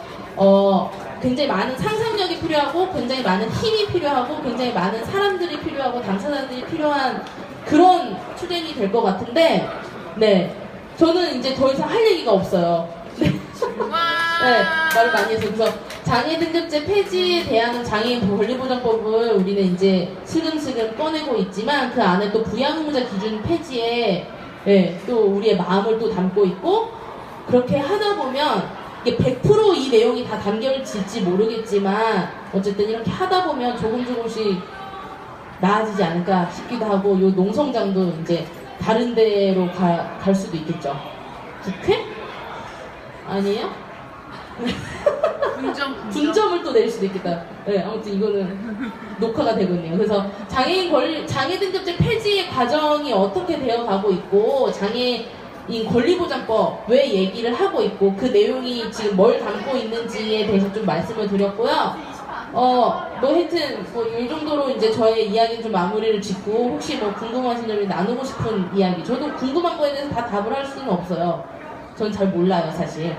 [SPEAKER 3] 굉장히 많은 상상력이 필요하고 굉장히 많은 힘이 필요하고 굉장히 많은 사람들이 필요하고 당사자들이 필요한 그런 투쟁이 될 것 같은데 저는 이제 더 이상 할 얘기가 없어요. 말을 많이 해서 그래서 장애 등급제 폐지에 대한 장애인 권리보장법을 우리는 이제 슬금슬금 꺼내고 있지만 그 안에 또 부양 의무자 기준 폐지에 또 우리의 마음을 또 담고 있고 그렇게 하다 보면 이게 100% 이 내용이 다 담겨질지 모르겠지만 어쨌든 이렇게 하다 보면 조금씩 나아지지 않을까 싶기도 하고 요 농성장도 이제 다른 데로 갈 수도 있겠죠. 국회? 아니에요? 분점을 또 내릴 수도 있겠다. 아무튼 이거는 녹화가 되고 있네요. 그래서 장애 등급제 폐지의 과정이 어떻게 되어가고 있고 장애인 권리보장법 왜 얘기를 하고 있고 그 내용이 지금 뭘 담고 있는지에 대해서 좀 말씀을 드렸고요. 뭐 하여튼 뭐 이 정도로 이제 저의 이야기는 좀 마무리를 짓고 혹시 뭐 궁금하신 점이 나누고 싶은 이야기 저도 궁금한 거에 대해서 다 답을 할 수는 없어요. 전 잘 몰라요 사실.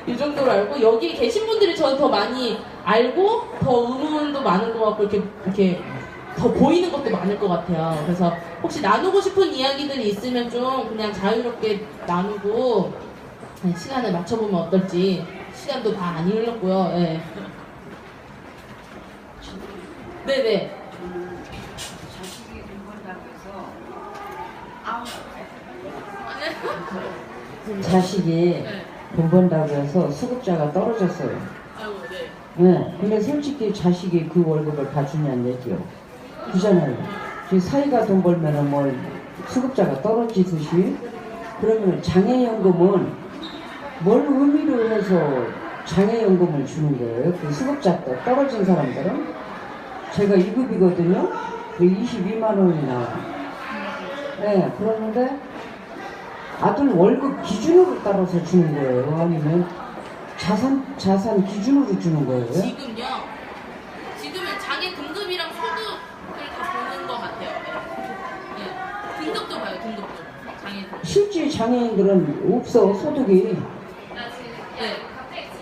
[SPEAKER 3] 이 정도로 알고 여기 계신 분들이 저는 더 많이 알고 더 의문도 많은 것 같고 이렇게 더 보이는 것도 많을 것 같아요. 그래서 혹시 나누고 싶은 이야기들이 있으면 좀 그냥 자유롭게 나누고 시간을 맞춰보면 어떨지. 시간도 다 많이 흘렀고요. 네네.
[SPEAKER 7] 자식이 돈 번다고 해서 수급자가 떨어졌어요. 근데 솔직히 자식이 그 월급을 다 주냐는 얘기요. 그잖아요. 사이가 돈 벌면은 뭘 수급자가 떨어지듯이 그러면 장애연금은 뭘 의미로 해서 장애연금을 주는 거예요? 그 수급자 떨어진 사람들은 제가 2급이거든요. 22만 원이 나와요. 그러는데 아들 월급 기준으로 따라서 주는 거예요? 아니면 자산 기준으로 주는 거예요?
[SPEAKER 3] 지금요? 지금은 장애 등급이랑 소득을 다 보는 것 같아요. 등급도 봐요, 등급도. 장애 등급.
[SPEAKER 7] 실제 장애인들은 없어, 소득이.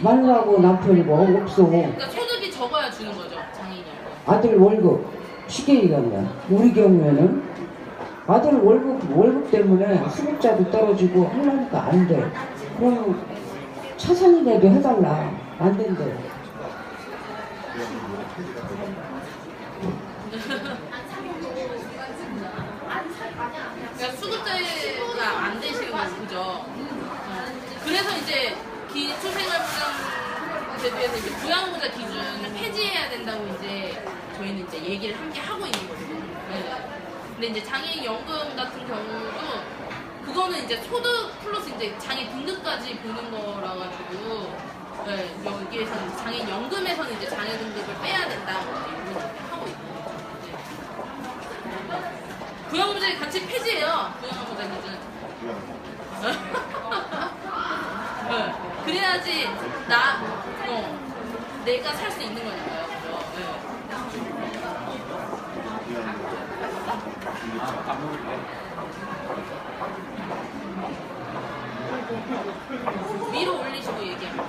[SPEAKER 7] 말라고 남편이 뭐 없어.
[SPEAKER 3] 그러니까 소득이 적어야 주는 거죠, 장애인이.
[SPEAKER 7] 아들 월급 쉽게 얘기하면 우리 경우에는 아들 월급 때문에 수급자도 떨어지고 하려니까 안 돼. 그러면 차상이라도 해달라. 안 된대.
[SPEAKER 3] 그러니까 수급자가 안 되시는 거죠, 그죠? 그래서 이제 기초생활보장제도에서 이제 부양의무자 기준을 폐지해야 된다고 이제 저희는 이제 얘기를 함께 하고 있는 거죠. 근데 이제 장애인 연금 같은 경우도 그 그거는 이제 소득 플러스 이제 장애 등급까지 보는 거라 가지고 네, 여기에서는 장애 연금에서는 이제 장애 등급을 빼야 된다고 이제 하고 있고 네. 부양무제 같이 폐지해요. 부양무제 기준. 네. 그래야지 내가 살 수 있는 거니까요. 그죠? 네. 위로 올리시고 얘기하면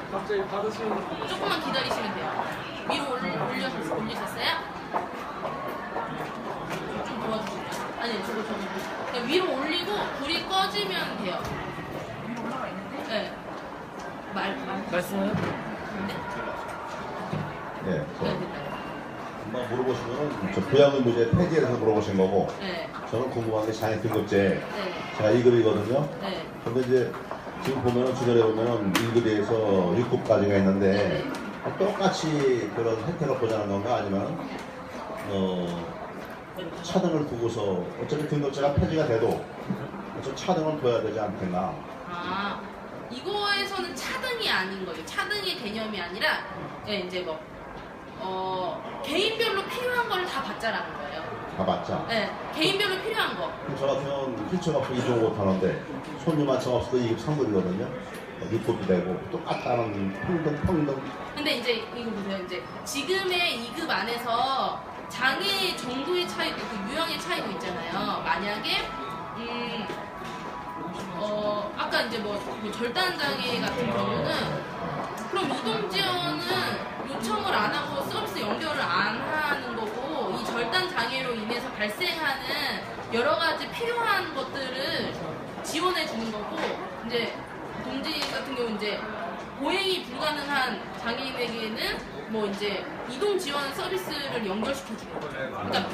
[SPEAKER 3] 조금만 기다리시면 돼요. 위로 올리셨어요? 좀 도와주세요. 아니 저거 그냥 위로 올리고 불이 꺼지면 돼요. 네.
[SPEAKER 2] 말씀해요?
[SPEAKER 8] 네. 한번 물어보신 거는 저 부양의무제 폐지에 대해서 물어보신 거고
[SPEAKER 3] 네.
[SPEAKER 8] 저는 궁금한 게 장애 등급제
[SPEAKER 3] 네.
[SPEAKER 8] 제가 2급이거든요.
[SPEAKER 3] 네.
[SPEAKER 8] 근데 이제 지금 보면은 주변에 보면은 1급에서 6급까지가 있는데 똑같이 그런 혜택을 보자는 건가 아니면 차등을 두고서 어차피 등급제가 폐지가 돼도 좀 차등을 둬야 되지 않겠나.
[SPEAKER 3] 아, 이거에서는 차등이 아닌 거죠. 차등의 개념이 아니라 이제 개인별로 필요한 걸 다 받자라는 거예요.
[SPEAKER 8] 다 맞자.
[SPEAKER 3] 네, 개인별로 필요한 거.
[SPEAKER 8] 저 같은 경우는 휠체어 갖고 이종 못하는데 손님한청 없어도 2급 3급이거든요. 6급도 되고 똑같다는 평등.
[SPEAKER 3] 근데 이제 이거 보세요. 이제 지금의 2급 안에서 장애 정도의 차이도 있고 유형의 차이도 있잖아요. 만약에 아까 이제 뭐 절단 장애 같은 경우는 그럼 이동 지원은 요청을 안 하고 서비스 연결을 안 하는 거고 이 절단 장애로 인해서 발생하는 여러 가지 필요한 것들을 지원해 주는 거고 이제 동지 같은 경우 이제 보행이 불가능한 장애인에게는 뭐 이제 이동 지원 서비스를 연결시켜 주는 거죠. 그러니까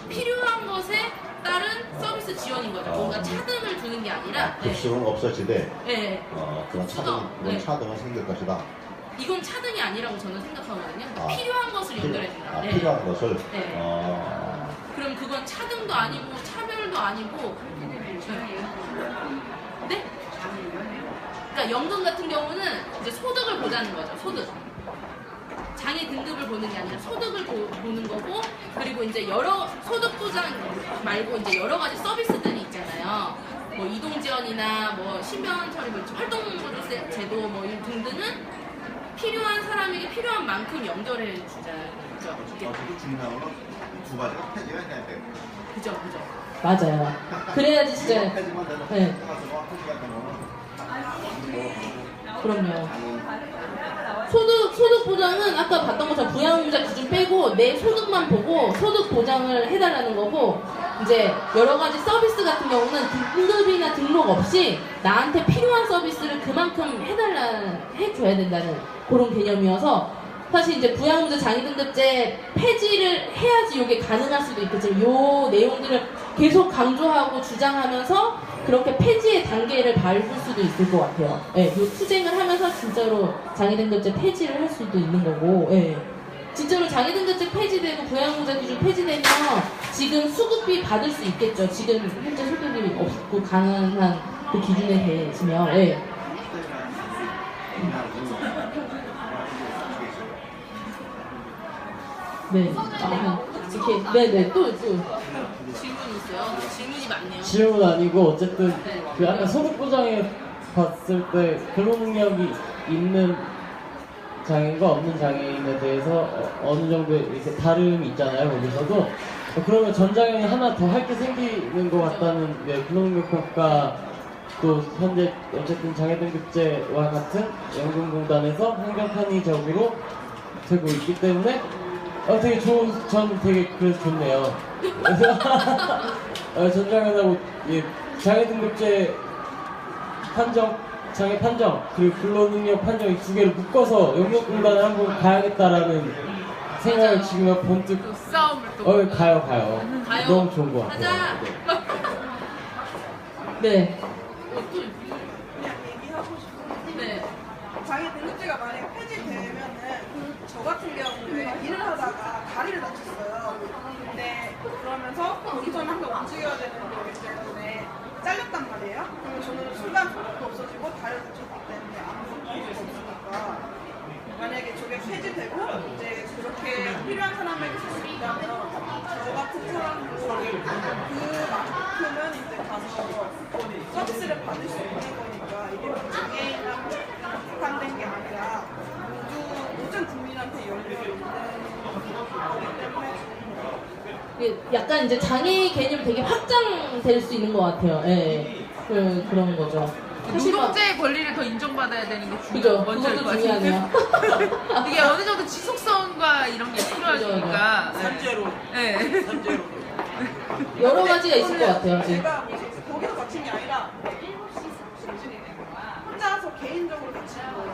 [SPEAKER 3] 필요한 것에 따른 서비스 지원인 거죠. 뭔가 차등을 두는 게 아니라
[SPEAKER 8] 급수는 없어지되
[SPEAKER 3] 네.
[SPEAKER 8] 그런 차등은 생길 것이다.
[SPEAKER 3] 이건 차등이 아니라고 저는 생각하거든요.
[SPEAKER 8] 아,
[SPEAKER 3] 필요한 것을 연결해 준다. 네.
[SPEAKER 8] 필요한 것을.
[SPEAKER 3] 네. 그럼 그건 차등도 아니고 차별도 아니고. 네? 그러니까 연금 같은 경우는 이제 소득을 보자는 거죠. 소득. 장애 등급을 보는 게 아니라 소득을 보는 거고, 그리고 이제 여러 소득 보장 말고 이제 여러 가지 서비스들이 있잖아요. 뭐 이동 지원이나 뭐 신변 처리, 뭐 활동보조세 제도 뭐 등등은 필요한 사람에게 필요한 만큼 연결해 주자는 거죠.
[SPEAKER 8] 저도 중요한 건 두 가지가 폐지가 해야 돼.
[SPEAKER 3] 그죠. 맞아요. 그래야지 진짜.
[SPEAKER 8] 폐지만 되면
[SPEAKER 3] 네.
[SPEAKER 8] 폐지가 되면
[SPEAKER 3] 그럼요. 소득 보장은 아까 봤던 것처럼 부양의무자 기준 빼고 내 소득만 보고 소득 보장을 해달라는 거고, 이제 여러 가지 서비스 같은 경우는 등급이나 등록 없이 나한테 필요한 서비스를 그만큼 해줘야 된다는 그런 개념이어서, 사실 이제 부양의무자 장애등급제 폐지를 해야지 이게 가능할 수도 있겠지만 요 내용들을 계속 강조하고 주장하면서 그렇게 폐지의 단계를 밟을 수도 있을 것 같아요. 예, 요 투쟁을 하면서 진짜로 장애등급제 폐지를 할 수도 있는 거고, 예. 진짜로 장애등급제 폐지되고 부양의무자 기준 폐지되면 지금 수급비 받을 수 있겠죠. 지금 현재 소득이 없고 가능한 그 기준에 대해서면, 예. 네. 이렇게, 네네, 또. 질문 있어요? 질문이 많네요.
[SPEAKER 2] 질문 아니고 어쨌든
[SPEAKER 3] 네.
[SPEAKER 2] 그 아까 소득 보장에 봤을 때 근로 능력이 있는 장애인과 없는 장애인에 대해서 어느 정도 이렇게 다름이 있잖아요. 거기서도 그러면 전 장애인이 하나 더 할 게 생기는 것 같다는 근로 능력 평가, 또 현재 어쨌든 장애등급제와 같은 연금공단에서 환경 편의적으로 되고 있기 때문에 되게 전 되게 그래서 좋네요. 그래서 전장현하고 장애등급제 판정, 장애 판정, 그리고 근로능력 판정 이 두 개를 묶어서 연금공단을 한번 가야겠다라는 생각을 지금 번뜩.
[SPEAKER 6] 또 싸움을 또.
[SPEAKER 2] 가요.
[SPEAKER 3] 가요?
[SPEAKER 2] 너무 좋은 것 같아요.
[SPEAKER 3] 가자!
[SPEAKER 2] 네.
[SPEAKER 3] 네.
[SPEAKER 9] 얘기하고 싶은 게
[SPEAKER 3] 네.
[SPEAKER 9] 장애 등급제가 만약에 폐지되면은 저 같은 경우에 일을 하다가 다리를 다쳤어요. 근데 그러면서 우선은 항상 움직여야 되는 거기 때문에 잘렸단 말이에요. 저는 순간 소득도 없어지고 다리를 다쳤기 때문에 아무 소득도 없으니까 만약에 저게 폐지되고 이제 그렇게 필요한 사람에게 쓸 수 있다면 저 같은 사람도 그만큼은 이제 가서 서비스를 받을 수 있는 거니까 이게 뭐 장애인이랑 국한된 게 아니라 모든 국민한테 열려 있는 거기 때문에
[SPEAKER 3] 이게 약간 이제 장애 개념이 되게 확장될 수 있는 것 같아요. 예. 그런 거죠. 사실 막-
[SPEAKER 6] 노동자의 권리를 더 인정받아야 되는 게
[SPEAKER 3] 그죠.
[SPEAKER 6] 먼저
[SPEAKER 3] 그것도 중요하네요.
[SPEAKER 6] 이게 어느 정도 지속성과 이런 게 필요하니까.
[SPEAKER 2] 산재로
[SPEAKER 6] 네.
[SPEAKER 2] 산재로
[SPEAKER 3] 여러 가지가 있을 것 같아요. 예.
[SPEAKER 9] 제가 뭐지 거기서 다친 게 아니라 혼자서 개인적으로 다친 거고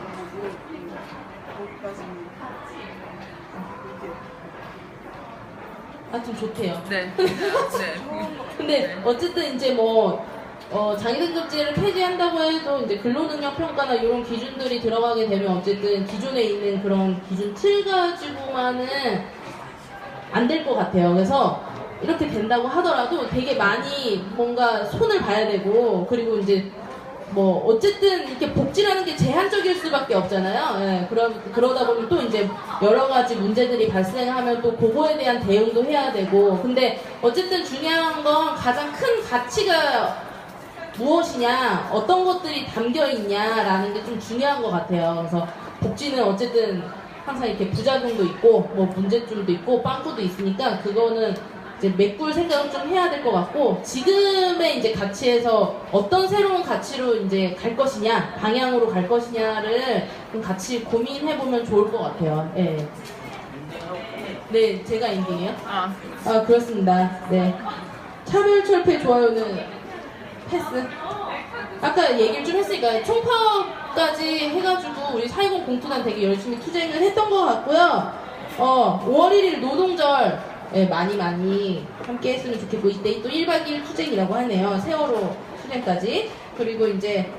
[SPEAKER 9] 거기까지
[SPEAKER 3] 하여튼 좋대요.
[SPEAKER 6] 네. 네.
[SPEAKER 3] 근데 어쨌든 이제 뭐 장애등급제를 폐지한다고 해도 이제 근로능력 평가나 이런 기준들이 들어가게 되면 어쨌든 기존에 있는 그런 기준 틀 가지고만은 안 될 것 같아요. 그래서 이렇게 된다고 하더라도 되게 많이 뭔가 손을 봐야 되고, 그리고 이제 뭐 어쨌든 이렇게 복지라는 게 제한적일 수밖에 없잖아요. 예, 그러다 보면 또 이제 여러 가지 문제들이 발생하면 또 그거에 대한 대응도 해야 되고, 근데 어쨌든 중요한 건 가장 큰 가치가 무엇이냐, 어떤 것들이 담겨 있냐라는 게 좀 중요한 것 같아요. 그래서 복지는 어쨌든 항상 이렇게 부작용도 있고 뭐 문제점도 있고 빵꾸도 있으니까 그거는 이제 메꿀 생각을 좀 해야 될 것 같고, 지금의 이제 가치에서 어떤 새로운 가치로 이제 갈 것이냐, 방향으로 갈 것이냐를 좀 같이 고민해보면 좋을 것 같아요. 예. 네, 제가 엔딩이에요?
[SPEAKER 6] 아.
[SPEAKER 3] 아, 그렇습니다. 네. 차별철폐 좋아요는 패스. 아까 얘기를 좀 했으니까 총파업까지 해가지고 우리 4.20 공투단 되게 열심히 투쟁을 했던 것 같고요. 5월 1일 노동절 많이 함께 했으면 좋겠고, 이때 또 1박 2일 투쟁이라고 하네요. 세월호 투쟁까지. 그리고 이제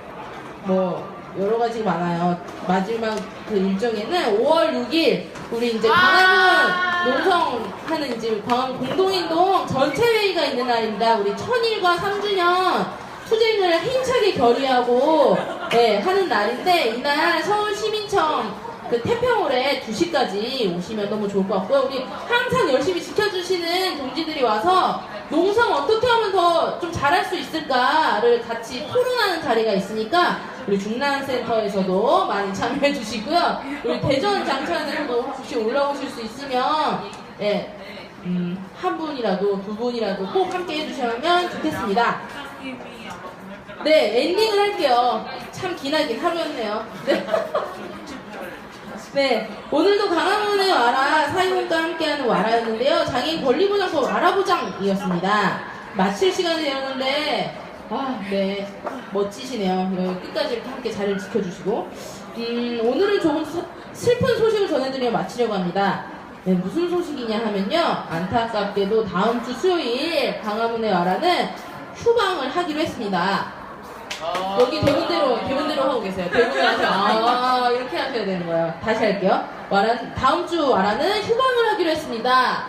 [SPEAKER 3] 뭐 여러 가지 많아요. 마지막 그 일정에는 5월 6일 우리 이제 광화문 농성하는 이제 광화문 공동행동 전체 회의가 있는 날입니다. 우리 1000일과 3주년 투쟁을 힘차게 결의하고 하는 날인데, 이날 서울시민청 그 태평홀에 2시까지 오시면 너무 좋을 것 같고요. 우리 항상 열심히 지켜주시는 동지들이 와서 농성 어떻게 하면 더 좀 잘할 수 있을까를 같이 토론하는 자리가 있으니까 우리 중랑센터에서도 많이 참여해 주시고요. 우리 대전 장천에도 혹시 올라오실 수 있으면 한 분이라도 두 분이라도 꼭 함께 해주시면 좋겠습니다. 네, 엔딩을 할게요. 참 기나긴 하루였네요. 네. 네, 오늘도 강화문에 와라, 사이공과 함께하는 와라였는데요. 장애인 권리보장법 와라보장이었습니다. 마칠 시간이 되었는데, 네, 멋지시네요. 끝까지 이렇게 함께 자리를 지켜주시고. 오늘은 조금 슬픈 소식을 전해드리며 마치려고 합니다. 네, 무슨 소식이냐 하면요. 안타깝게도 다음 주 수요일 강화문에 와라는 휴방을 하기로 했습니다. 여기 대본대로 하고 계세요. 대본에 하셔. 이렇게 하셔야 되는 거예요. 다시 할게요. 다음 주 와라는 휴방을 하기로 했습니다.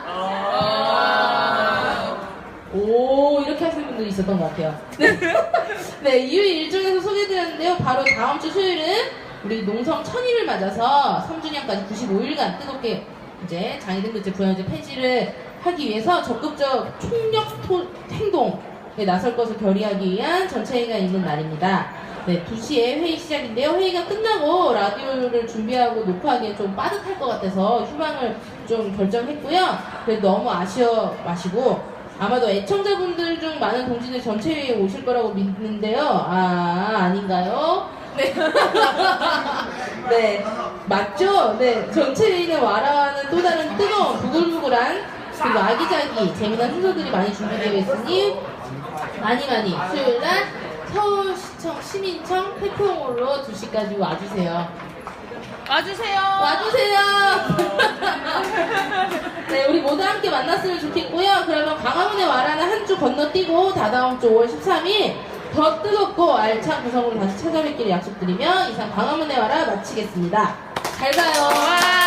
[SPEAKER 3] 오, 이렇게 하시는 분들이 있었던 것 같아요. 네. 네, 이후 일정에서 소개해드렸는데요. 바로 다음 주 수요일은 우리 농성 1000일을 맞아서 3주년까지 95일간 뜨겁게 이제 장애등급제 부양제 폐지를 하기 위해서 적극적 총력 행동에 나설 것을 결의하기 위한 전체회의가 있는 날입니다. 네, 2시에 회의 시작인데요. 회의가 끝나고 라디오를 준비하고 녹화하기엔 좀 빠듯할 것 같아서 휴방을 좀 결정했고요. 그래도 너무 아쉬워 마시고, 아마도 애청자분들 중 많은 동지들 전체회의에 오실 거라고 믿는데요. 아닌가요? 네. 네, 맞죠? 네, 전체회의는 와라는 또 다른 뜨거운 부글부글한 그리고 아기자기 재미난 순서들이 많이 준비되어 있으니 많이 수요일날 서울시청 시민청 태평홀로 2시까지 와주세요. 와주세요. 네, 우리 모두 함께 만났으면 좋겠고요. 그러면 강화문에 와라는 한 주 건너뛰고 다다음 주 5월 13일 더 뜨겁고 알찬 구성으로 다시 찾아뵙기를 약속드리며 이상 강화문에 와라 마치겠습니다. 잘 가요.